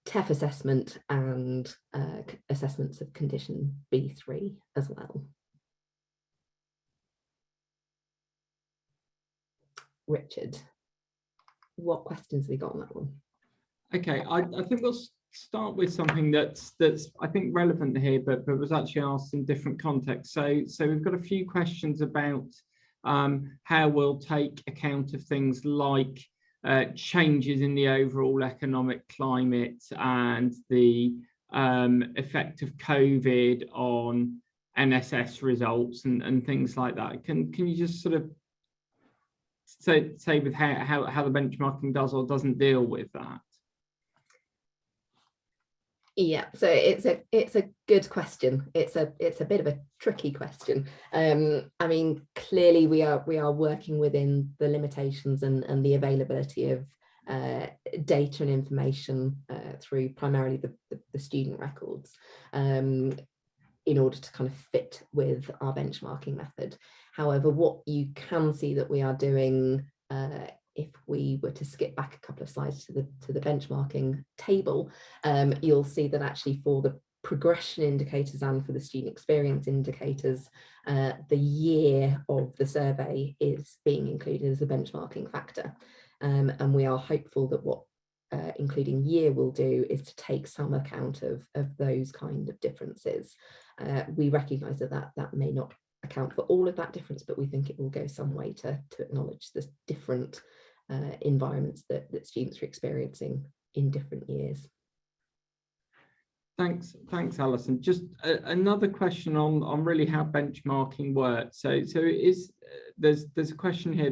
TEF assessment and assessments of condition B3 as well. Richard, what questions have we got on that one? Okay, I think we'll start with something that's I think relevant here, but was actually asked in different contexts. So we've got a few questions about how we'll take account of things like changes in the overall economic climate and the effect of COVID on NSS results and things like that. Can you just sort of say with how the benchmarking does or doesn't deal with that? Yeah, so it's a good question. It's a bit of a tricky question. I mean, clearly we are working within the limitations and the availability of data and information through primarily the student records in order to kind of fit with our benchmarking method. However, what you can see that we are doing, if we were to skip back a couple of slides to the benchmarking table, you'll see that actually for the progression indicators and for the student experience indicators, the year of the survey is being included as a benchmarking factor. And we are hopeful that what including year will do is to take some account of those kind of differences. We recognise that may not account for all of that difference, but we think it will go some way to acknowledge the different environments that students are experiencing in different years. Thanks, Alison. Just another question on really how benchmarking works. So there's a question here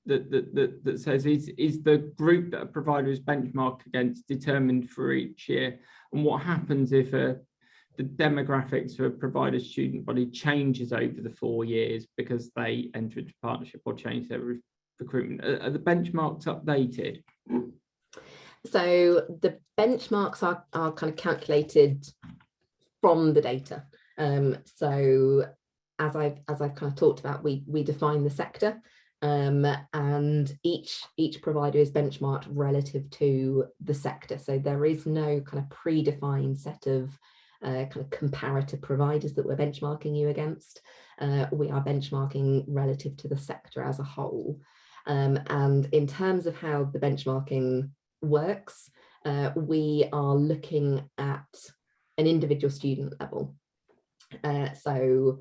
that says is the group that a provider is benchmarked against determined for each year, and what happens if the demographics of a provider student body changes over the 4 years because they enter into partnership or change their recruitment? Are the benchmarks updated? So the benchmarks are kind of calculated from the data. So as as I've kind of talked about, we define the sector, and each provider is benchmarked relative to the sector. So there is no kind of predefined set of kind of comparator providers that we're benchmarking you against. We are benchmarking relative to the sector as a whole. And in terms of how the benchmarking works, we are looking at an individual student level. So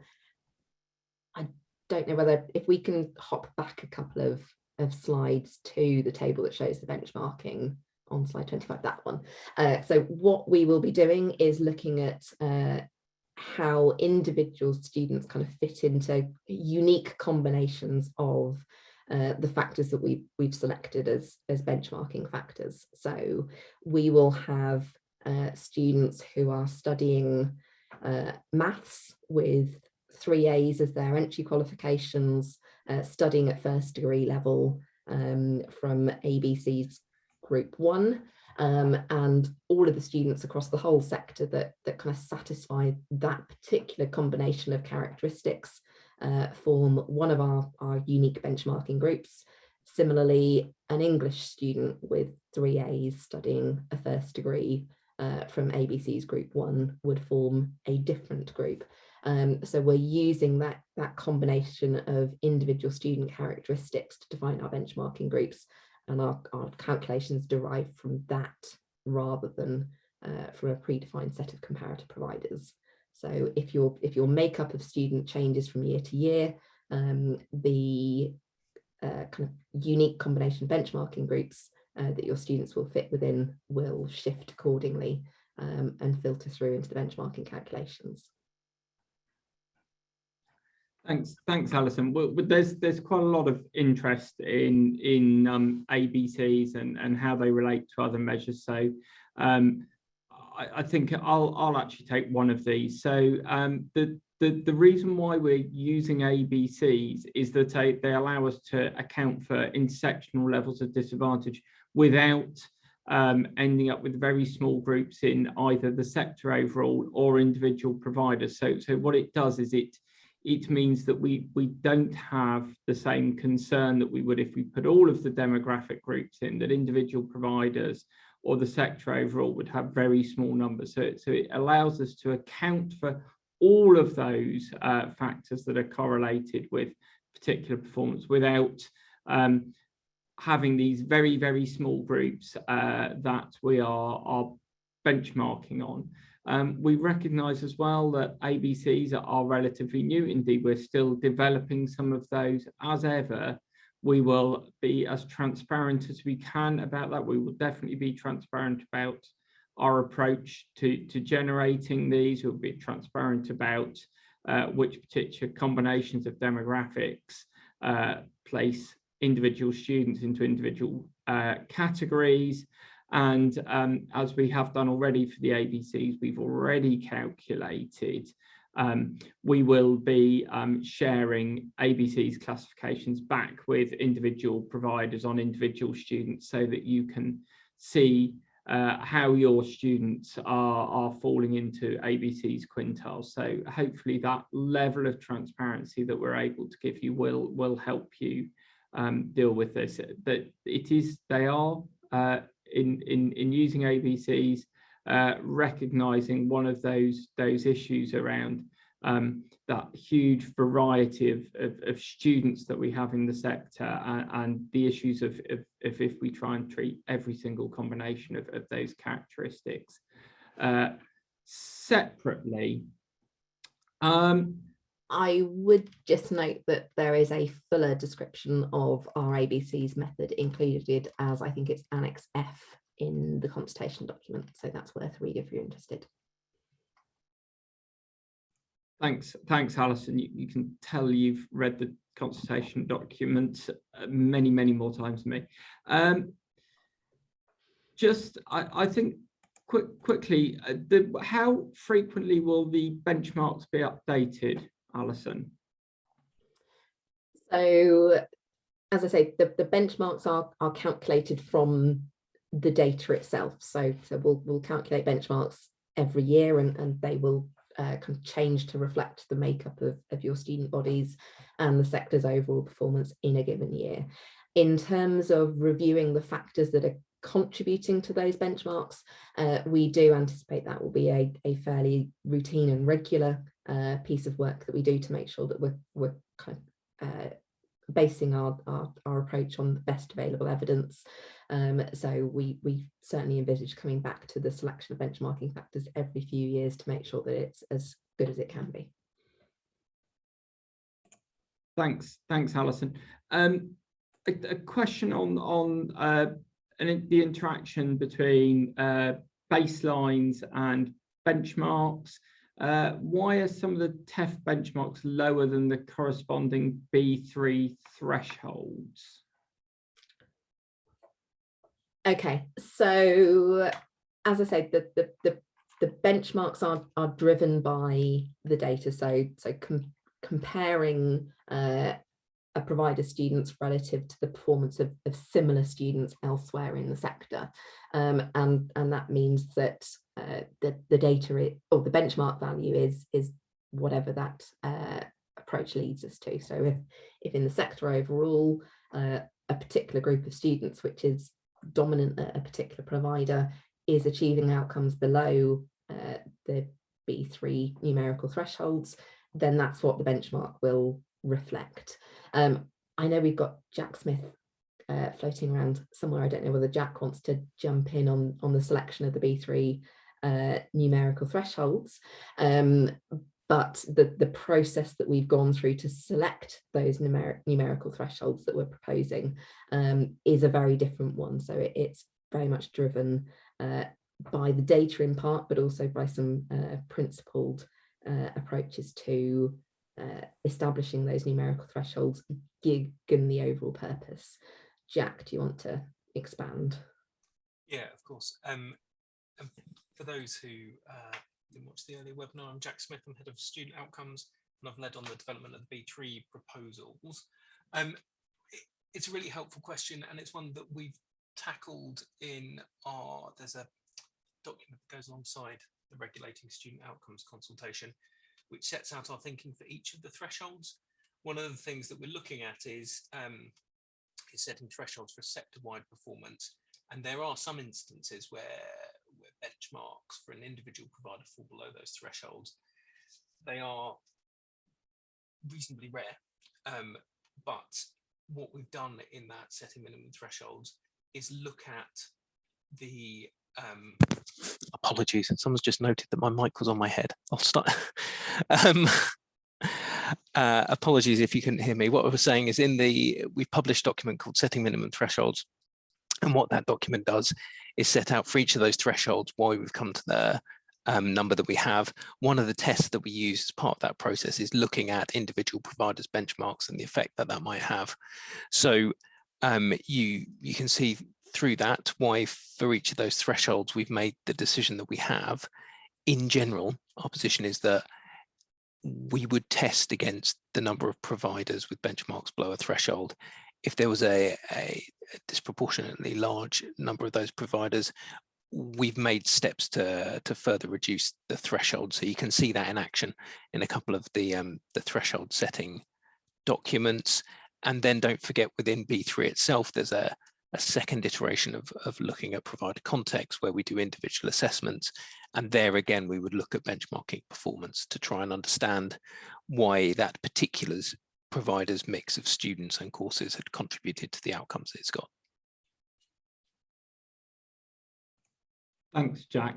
I don't know whether, if we can hop back a couple of slides to the table that shows the benchmarking on slide 25, that one. So what we will be doing is looking at how individual students kind of fit into unique combinations of the factors that we've selected as benchmarking factors. So we will have students who are studying maths with 3 A's as their entry qualifications, studying at first degree level from ABC's group 1, and all of the students across the whole sector that kind of satisfy that particular combination of characteristics form one of our unique benchmarking groups. Similarly, an English student with 3 A's studying a first degree from ABC's group 1 would form a different group. So we're using that combination of individual student characteristics to define our benchmarking groups, and our calculations derive from that rather than from a predefined set of comparator providers. So if your makeup of student changes from year to year, the kind of unique combination benchmarking groups that your students will fit within will shift accordingly and filter through into the benchmarking calculations. Thanks, Alison. Well, there's quite a lot of interest in ABCs and how they relate to other measures. So I think I'll actually take one of these. So the reason why we're using ABCs is that they allow us to account for intersectional levels of disadvantage without ending up with very small groups in either the sector overall or individual providers. So what it does is it means that we don't have the same concern that we would if we put all of the demographic groups in, that individual providers or the sector overall would have very small numbers. So it allows us to account for all of those factors that are correlated with particular performance without having these very, very small groups that we are benchmarking on. We recognise as well that ABCs are relatively new. Indeed, we're still developing some of those. As ever, we will be as transparent as we can about that. We will definitely be transparent about our approach to generating these. We'll be transparent about which particular combinations of demographics place individual students into individual categories. And as we have done already for the ABCs, we've already calculated, we will be sharing ABC's classifications back with individual providers on individual students so that you can see how your students are falling into ABC's quintiles. So hopefully that level of transparency that we're able to give you will help you deal with this. But they are in using ABCs, recognizing one of those issues around that huge variety of students that we have in the sector, and the issues of if we try and treat every single combination of those characteristics separately. I would just note that there is a fuller description of our ABCs method included as, I think it's Annex F in the consultation document. So that's worth reading if you're interested. Thanks, Alison. You can tell you've read the consultation document many more times than me. I think quickly, how frequently will the benchmarks be updated, Alison? So, as I say, the benchmarks are calculated from the data itself. So we'll calculate benchmarks every year, and they will kind of change to reflect the makeup of your student bodies and the sector's overall performance in a given year. In terms of reviewing the factors that are contributing to those benchmarks, we do anticipate that will be a fairly routine and regular piece of work that we do to make sure that we're kind of basing our approach on the best available evidence. So we certainly envisage coming back to the selection of benchmarking factors every few years to make sure that it's as good as it can be. Thanks, Alison. A question on the interaction between baselines and benchmarks. Why are some of the TEF benchmarks lower than the corresponding B3 thresholds? Okay, so as I said, the benchmarks are driven by the data. So comparing a provider students relative to the performance of similar students elsewhere in the sector, and that means that the data or the benchmark value is whatever that approach leads us to. So if in the sector overall a particular group of students which is dominant at a particular provider is achieving outcomes below the B3 numerical thresholds, then that's what the benchmark will reflect. I know we've got Jack Smith floating around somewhere. I don't know whether Jack wants to jump in on the selection of the B3 numerical thresholds, but the process that we've gone through to select those numerical thresholds that we're proposing is a very different one. So it's very much driven by the data in part, but also by some principled approaches to establishing those numerical thresholds given the overall purpose. Jack, do you want to expand? Yeah, of course. And for those who didn't watch the earlier webinar, I'm Jack Smith. I'm head of student outcomes, and I've led on the development of the B3 proposals. It's a really helpful question, and it's one that we've tackled in there's a document that goes alongside the Regulating Student Outcomes Consultation, which sets out our thinking for each of the thresholds. One of the things that we're looking at is setting thresholds for sector-wide performance. And there are some instances where benchmarks for an individual provider fall below those thresholds. They are reasonably rare, but what we've done in that setting minimum thresholds is look at the apologies, someone's just noted that my mic was on my head. I'll start. Apologies if you couldn't hear me. What I was saying is we've published a document called Setting Minimum Thresholds. And what that document does is set out for each of those thresholds why we've come to the number that we have. One of the tests that we use as part of that process is looking at individual providers' benchmarks and the effect that might have. So you can see through that why for each of those thresholds we've made the decision that we have. In general, our position is that we would test against the number of providers with benchmarks below a threshold. If there was a disproportionately large number of those providers, we've made steps to further reduce the threshold. So you can see that in action in a couple of the threshold setting documents. And then don't forget, within B3 itself, there's a second iteration of looking at provider context where we do individual assessments. And there again, we would look at benchmarking performance to try and understand why that particular provider's mix of students and courses had contributed to the outcomes that it's got. Thanks, Jack.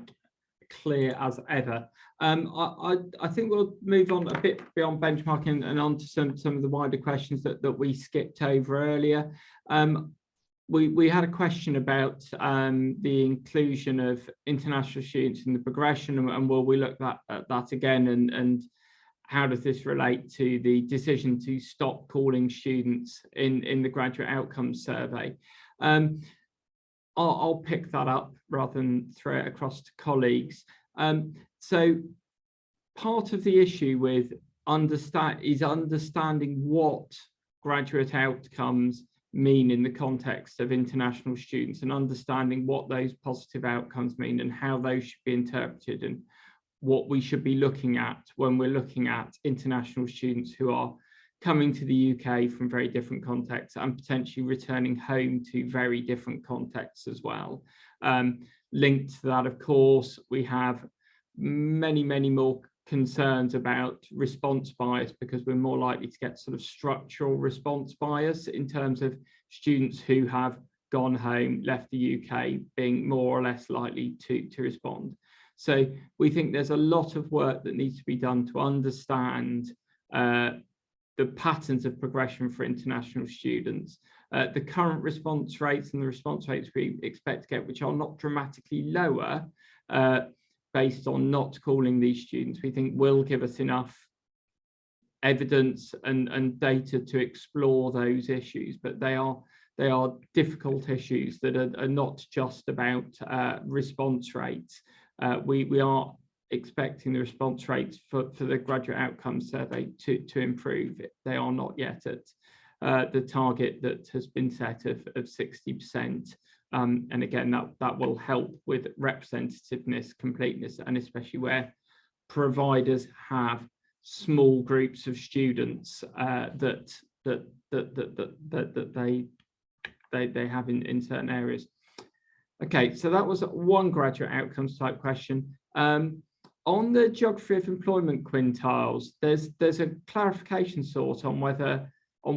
Clear as ever. I think we'll move on a bit beyond benchmarking and on to some of the wider questions that we skipped over earlier. We had a question about the inclusion of international students in the progression, and will we look at that again, and how does this relate to the decision to stop calling students in the graduate outcomes survey? I'll pick that up rather than throw it across to colleagues. So part of the issue with understanding what graduate outcomes mean in the context of international students, and understanding what those positive outcomes mean and how those should be interpreted and what we should be looking at when we're looking at international students who are coming to the UK from very different contexts and potentially returning home to very different contexts as well. Linked to that, of course, we have many more concerns about response bias, because we're more likely to get sort of structural response bias in terms of students who have gone home, left the UK, being more or less likely to respond. So we think there's a lot of work that needs to be done to understand the patterns of progression for international students. The current response rates and the response rates we expect to get, which are not dramatically lower, based on not calling these students, we think will give us enough evidence and data to explore those issues. But they are difficult issues that are not just about response rates. We are expecting the response rates for the graduate outcomes survey to improve. They are not yet at the target that has been set of 60%. And again, that will help with representativeness, completeness, and especially where providers have small groups of students that they have in certain areas. Okay, so that was one graduate outcomes type question. On the geography of employment quintiles, there's a clarification sought on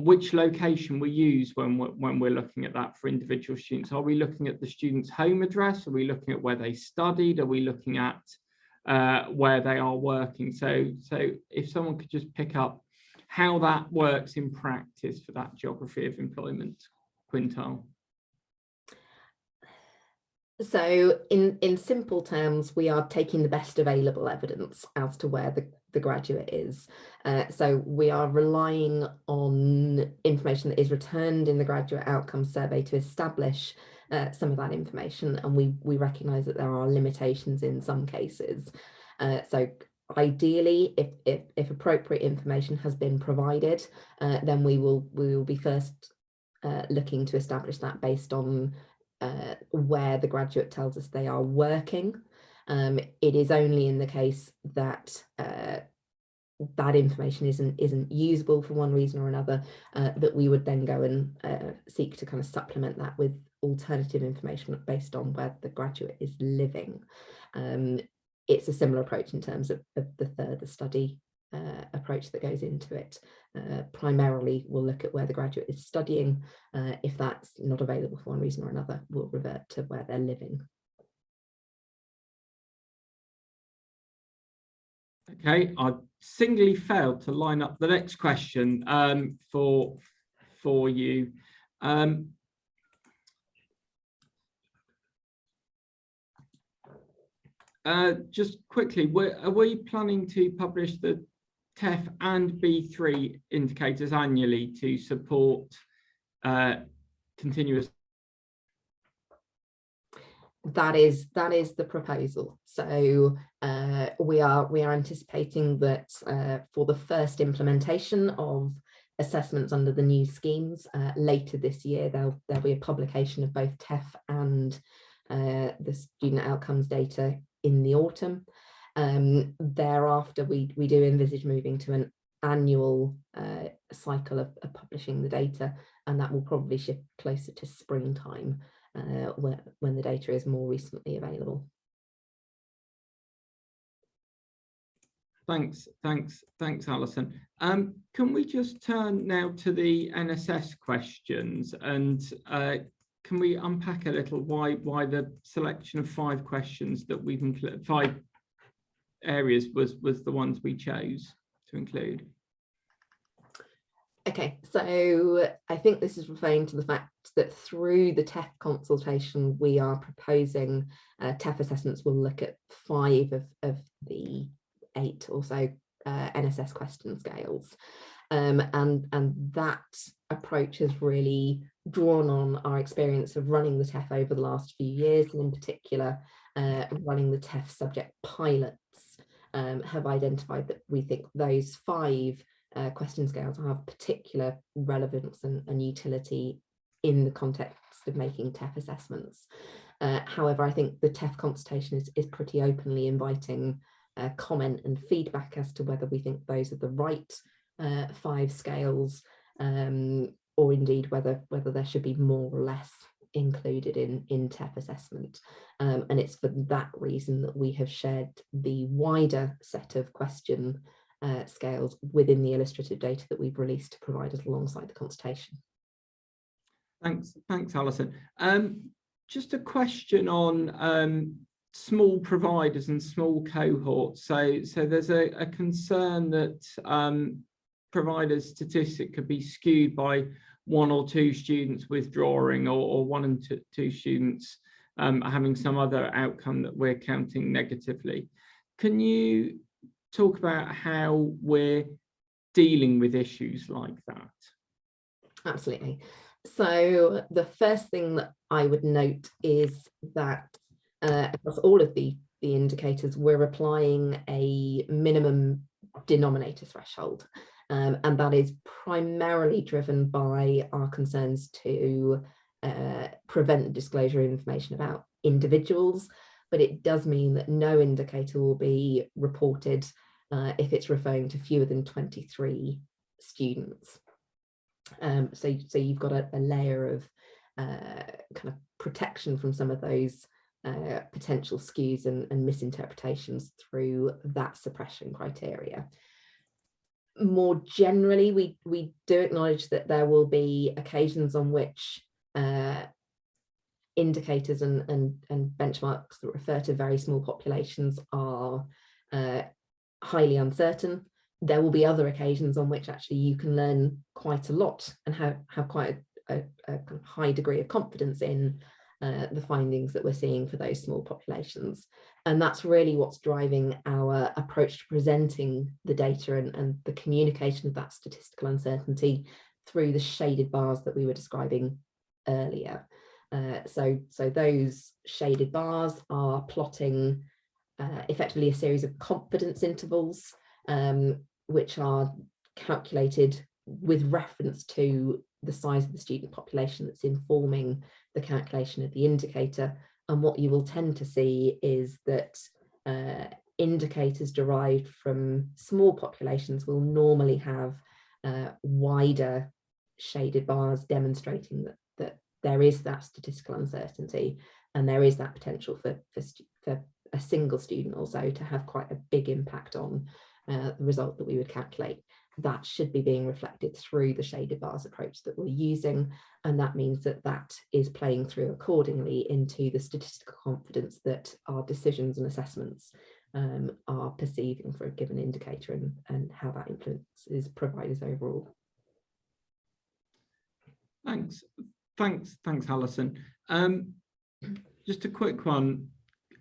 which location we use when we're looking at that for individual students. Are we looking at the student's home address? Are we looking at where they studied? Are we looking at where they are working? So if someone could just pick up how that works in practice for that geography of employment quintile. So in simple terms, we are taking the best available evidence as to where the graduate is. So we are relying on information that is returned in the graduate outcomes survey to establish some of that information. And we recognise that there are limitations in some cases. So ideally, if appropriate information has been provided, then we will be first looking to establish that based on where the graduate tells us they are working. It is only in the case that that information isn't usable for one reason or another that we would then go and seek to kind of supplement that with alternative information based on where the graduate is living. It's a similar approach in terms of the further study approach that goes into it. Primarily, we'll look at where the graduate is studying. If that's not available for one reason or another, we'll revert to where they're living. Okay, I singly failed to line up the next question for you. Just quickly, are we planning to publish the TEF and B3 indicators annually to support continuous? That is the proposal. So we are anticipating that for the first implementation of assessments under the new schemes later this year, there'll be a publication of both TEF and the student outcomes data in the autumn. Thereafter, we do envisage moving to an annual cycle of publishing the data, and that will probably shift closer to springtime when the data is more recently available. Thanks, Alison. Can we just turn now to the NSS questions, and can we unpack a little why the selection of 5 questions that we've included, 5 areas was the ones we chose to include? Okay, so I think this is referring to the fact that through the TEF consultation, we are proposing TEF assessments will look at 5 of the 8 or so NSS question scales. And that approach has really drawn on our experience of running the TEF over the last few years, and in particular, running the TEF subject pilots have identified that we think those 5 question scales have particular relevance and utility in the context of making TEF assessments. However, I think the TEF consultation is pretty openly inviting comment and feedback as to whether we think those are the right 5 scales, or indeed whether there should be more or less included in TEP assessment. And it's for that reason that we have shared the wider set of question scales within the illustrative data that we've released to providers alongside the consultation. Thanks, Alison. Just a question on small providers and small cohorts. So there's a concern that providers' statistics could be skewed by 1 or 2 students withdrawing, or 1 and 2 students having some other outcome that we're counting negatively. Can you talk about how we're dealing with issues like that? Absolutely. So the first thing that I would note is that across all of the indicators, we're applying a minimum denominator threshold. And that is primarily driven by our concerns to prevent the disclosure of information about individuals, but it does mean that no indicator will be reported if it's referring to fewer than 23 students. So you've got a layer of kind of protection from some of those potential skews and misinterpretations through that suppression criteria. More generally, we do acknowledge that there will be occasions on which indicators and benchmarks that refer to very small populations are highly uncertain. There will be other occasions on which actually you can learn quite a lot and have quite a high degree of confidence in the findings that we're seeing for those small populations. And that's really what's driving our approach to presenting the data and the communication of that statistical uncertainty through the shaded bars that we were describing earlier. So those shaded bars are plotting effectively a series of confidence intervals, which are calculated with reference to the size of the student population that's informing the calculation of the indicator. And what you will tend to see is that indicators derived from small populations will normally have wider shaded bars demonstrating that there is that statistical uncertainty and there is that potential for a single student also to have quite a big impact on the result that we would calculate. That should be being reflected through the shaded bars approach that we're using, and that means that that is playing through accordingly into the statistical confidence that our decisions and assessments are perceiving for a given indicator and how that influences providers overall. Thanks, Alison. Just a quick one.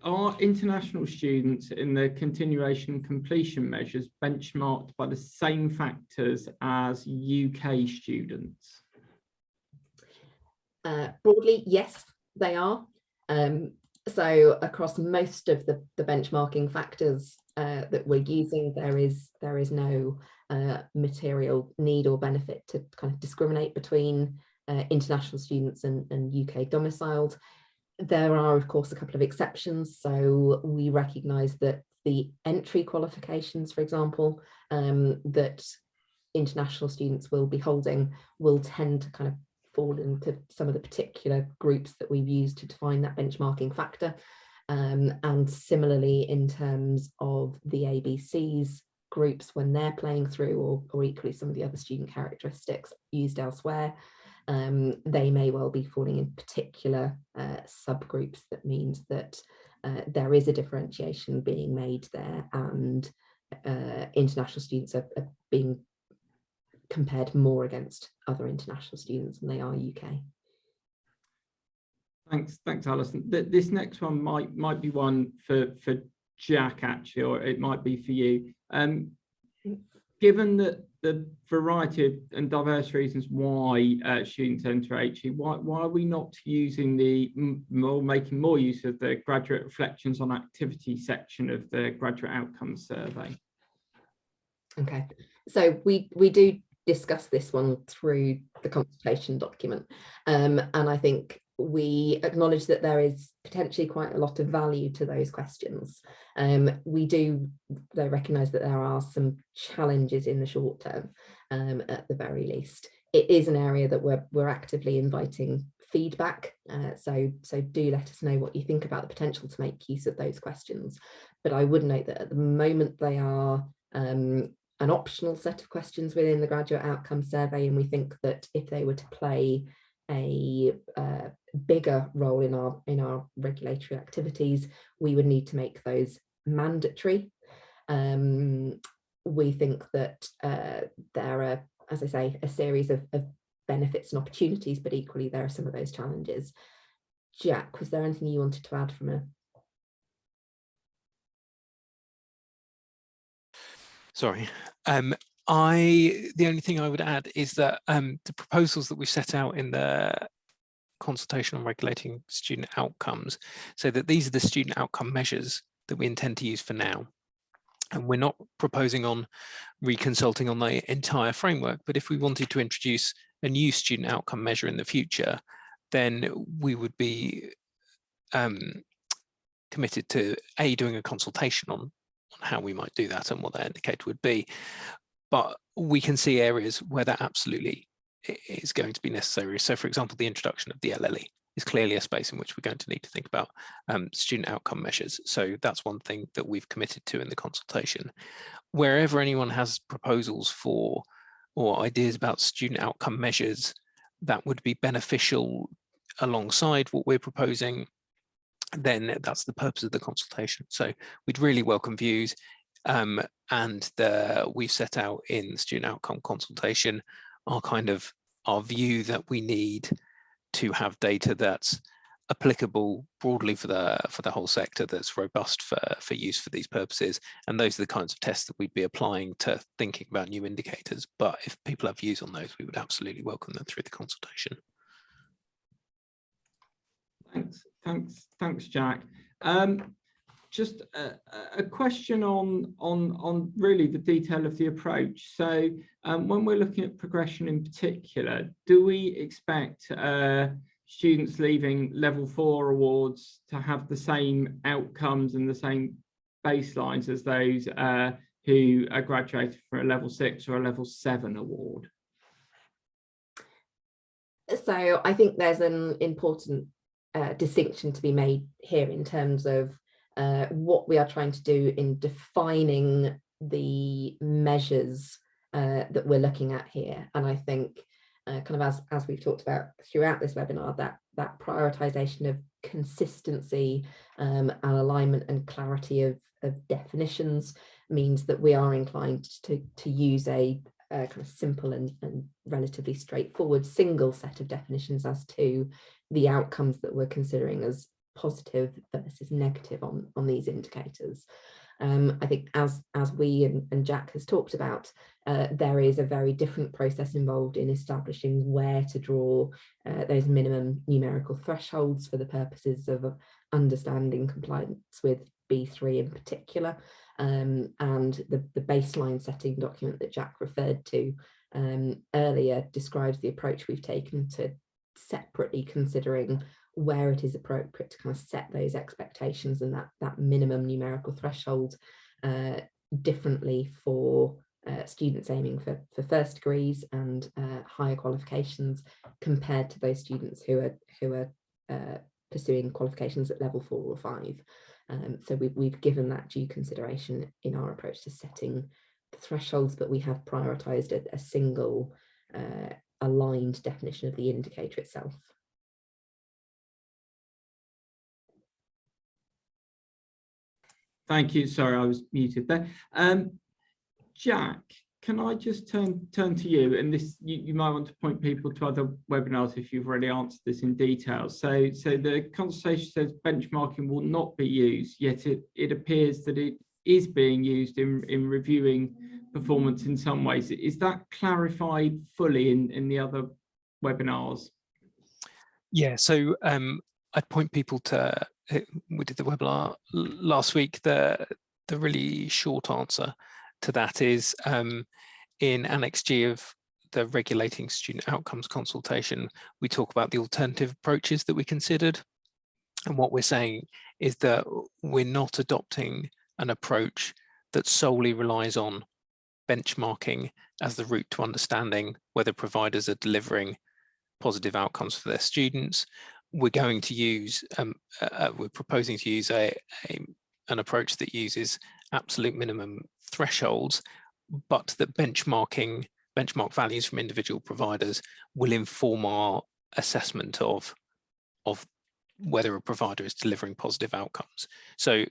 Are international students in the continuation and completion measures benchmarked by the same factors as UK students? Broadly, yes, they are. So across most of the benchmarking factors that we're using, there is no material need or benefit to kind of discriminate between international students and UK domiciled. There are, of course, a couple of exceptions. So we recognise that the entry qualifications, for example, that international students will be holding will tend to kind of fall into some of the particular groups that we've used to define that benchmarking factor. And similarly, in terms of the ABCs groups, when they're playing through, or equally some of the other student characteristics used elsewhere, they may well be falling in particular subgroups. That means that there is a differentiation being made there, and international students are being compared more against other international students than they are UK. Thanks, Alison. This next one might be one for Jack, actually, or it might be for you. Given that the variety and diverse reasons why students enter HE, why are we not using making more use of the graduate reflections on activity section of the graduate outcomes survey? Okay, so we do discuss this one through the consultation document, and I think we acknowledge that there is potentially quite a lot of value to those questions. We do, though, recognise that there are some challenges in the short term, at the very least. It is an area that we're actively inviting feedback, so do let us know what you think about the potential to make use of those questions. But I would note that at the moment they are an optional set of questions within the graduate outcome survey, and we think that if they were to play a bigger role in our regulatory activities, we would need to make those mandatory. We think that there are, as I say, a series of benefits and opportunities, but equally there are some of those challenges. Jack, was there anything you wanted to add from a... Sorry. The only thing I would add is that the proposals that we set out in the consultation on regulating student outcomes, so that these are the student outcome measures that we intend to use for now. And we're not proposing on reconsulting on the entire framework, but if we wanted to introduce a new student outcome measure in the future, then we would be committed to doing a consultation on how we might do that and what that indicator would be. But we can see areas where that absolutely is going to be necessary. So, for example, the introduction of the LLE is clearly a space in which we're going to need to think about student outcome measures. So that's one thing that we've committed to in the consultation. Wherever anyone has proposals for or ideas about student outcome measures that would be beneficial alongside what we're proposing, then that's the purpose of the consultation. So we'd really welcome views. And we've set out in the student outcome consultation our view that we need to have data that's applicable broadly for the whole sector, that's robust for use for these purposes. And those are the kinds of tests that we'd be applying to thinking about new indicators. But if people have views on those, we would absolutely welcome them through the consultation. Thanks, Jack. Just a question on really the detail of the approach. So when we're looking at progression in particular, do we expect students leaving level 4 awards to have the same outcomes and the same baselines as those who are graduated from a level 6 or a level 7 award? So I think there's an important distinction to be made here in terms of what we are trying to do in defining the measures that we're looking at here. And I think kind of as we've talked about throughout this webinar, that prioritization of consistency and alignment and clarity of definitions means that we are inclined to use a kind of simple and relatively straightforward single set of definitions as to the outcomes that we're considering as positive versus negative on these indicators. I think as we and Jack has talked about, there is a very different process involved in establishing where to draw those minimum numerical thresholds for the purposes of understanding compliance with B3 in particular, and the baseline setting document that Jack referred to earlier describes the approach we've taken to separately considering where it is appropriate to kind of set those expectations and that minimum numerical threshold differently for students aiming for first degrees and higher qualifications compared to those students who are pursuing qualifications at level 4 or 5. So we've given that due consideration in our approach to setting the thresholds, but we have prioritised a single aligned definition of the indicator itself. Thank you. Sorry, I was muted there. Jack, can I just turn to you? And this, you might want to point people to other webinars if you've already answered this in detail. So the consultation says benchmarking will not be used, yet it appears that it is being used in reviewing performance in some ways. Is that clarified fully in the other webinars? Yeah, so I'd point people to, we did the webinar last week. The really short answer to that is in Annex G of the regulating student outcomes consultation, we talk about the alternative approaches that we considered. And what we're saying is that we're not adopting an approach that solely relies on benchmarking as the route to understanding whether providers are delivering positive outcomes for their students. We're going to use, we're proposing to use an approach that uses absolute minimum thresholds, but that benchmark values from individual providers will inform our assessment of whether a provider is delivering positive outcomes. So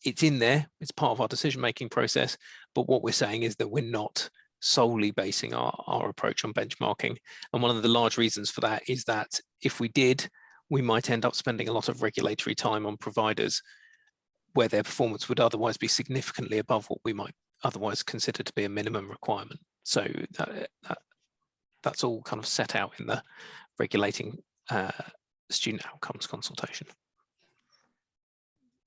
it's in there, it's part of our decision-making process, but what we're saying is that we're not solely basing our approach on benchmarking. And one of the large reasons for that is that if we did, we might end up spending a lot of regulatory time on providers where their performance would otherwise be significantly above what we might otherwise consider to be a minimum requirement. So that's all kind of set out in the regulating student outcomes consultation.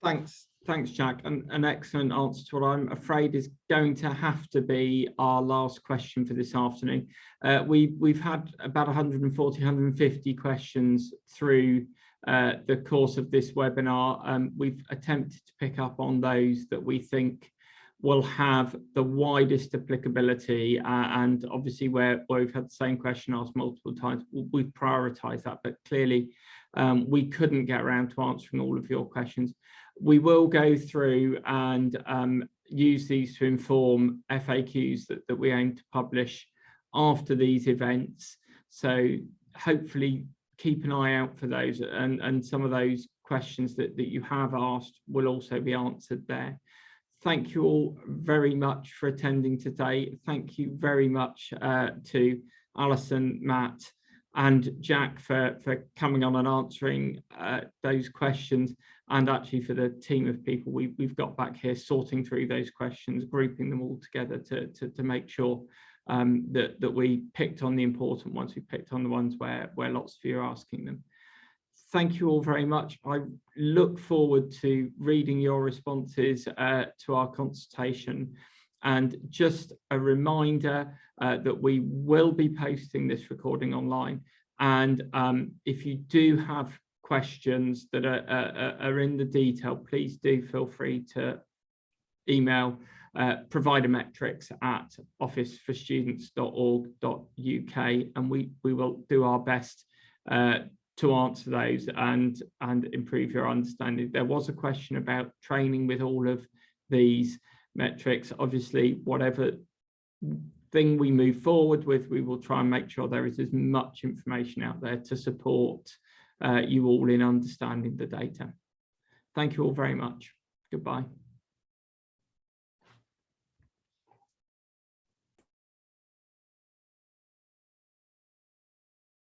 Thanks, Jack. An excellent answer to what I'm afraid is going to have to be our last question for this afternoon. We've had about 140, 150 questions through the course of this webinar. We've attempted to pick up on those that we think will have the widest applicability, and obviously where we've had the same question asked multiple times, we've prioritized that, but clearly we couldn't get around to answering all of your questions. We will go through and use these to inform FAQs that we aim to publish after these events. So hopefully keep an eye out for those, and some of those questions that you have asked will also be answered there. Thank you all very much for attending today. Thank you very much to Alison, Matt, and Jack for coming on and answering those questions, and actually for the team of people we've got back here sorting through those questions, grouping them all together to make sure that we picked on the important ones, we picked on the ones where lots of you are asking them. Thank you all very much. I look forward to reading your responses to our consultation. And just a reminder that we will be posting this recording online. And if you do have questions that are in the detail, please do feel free to email providermetrics@officeforstudents.org.uk, and we will do our best to answer those and improve your understanding. There was a question about training with all of these metrics. Obviously, whatever thing we move forward with, we will try and make sure there is as much information out there to support you all in understanding the data. Thank you all very much. Goodbye.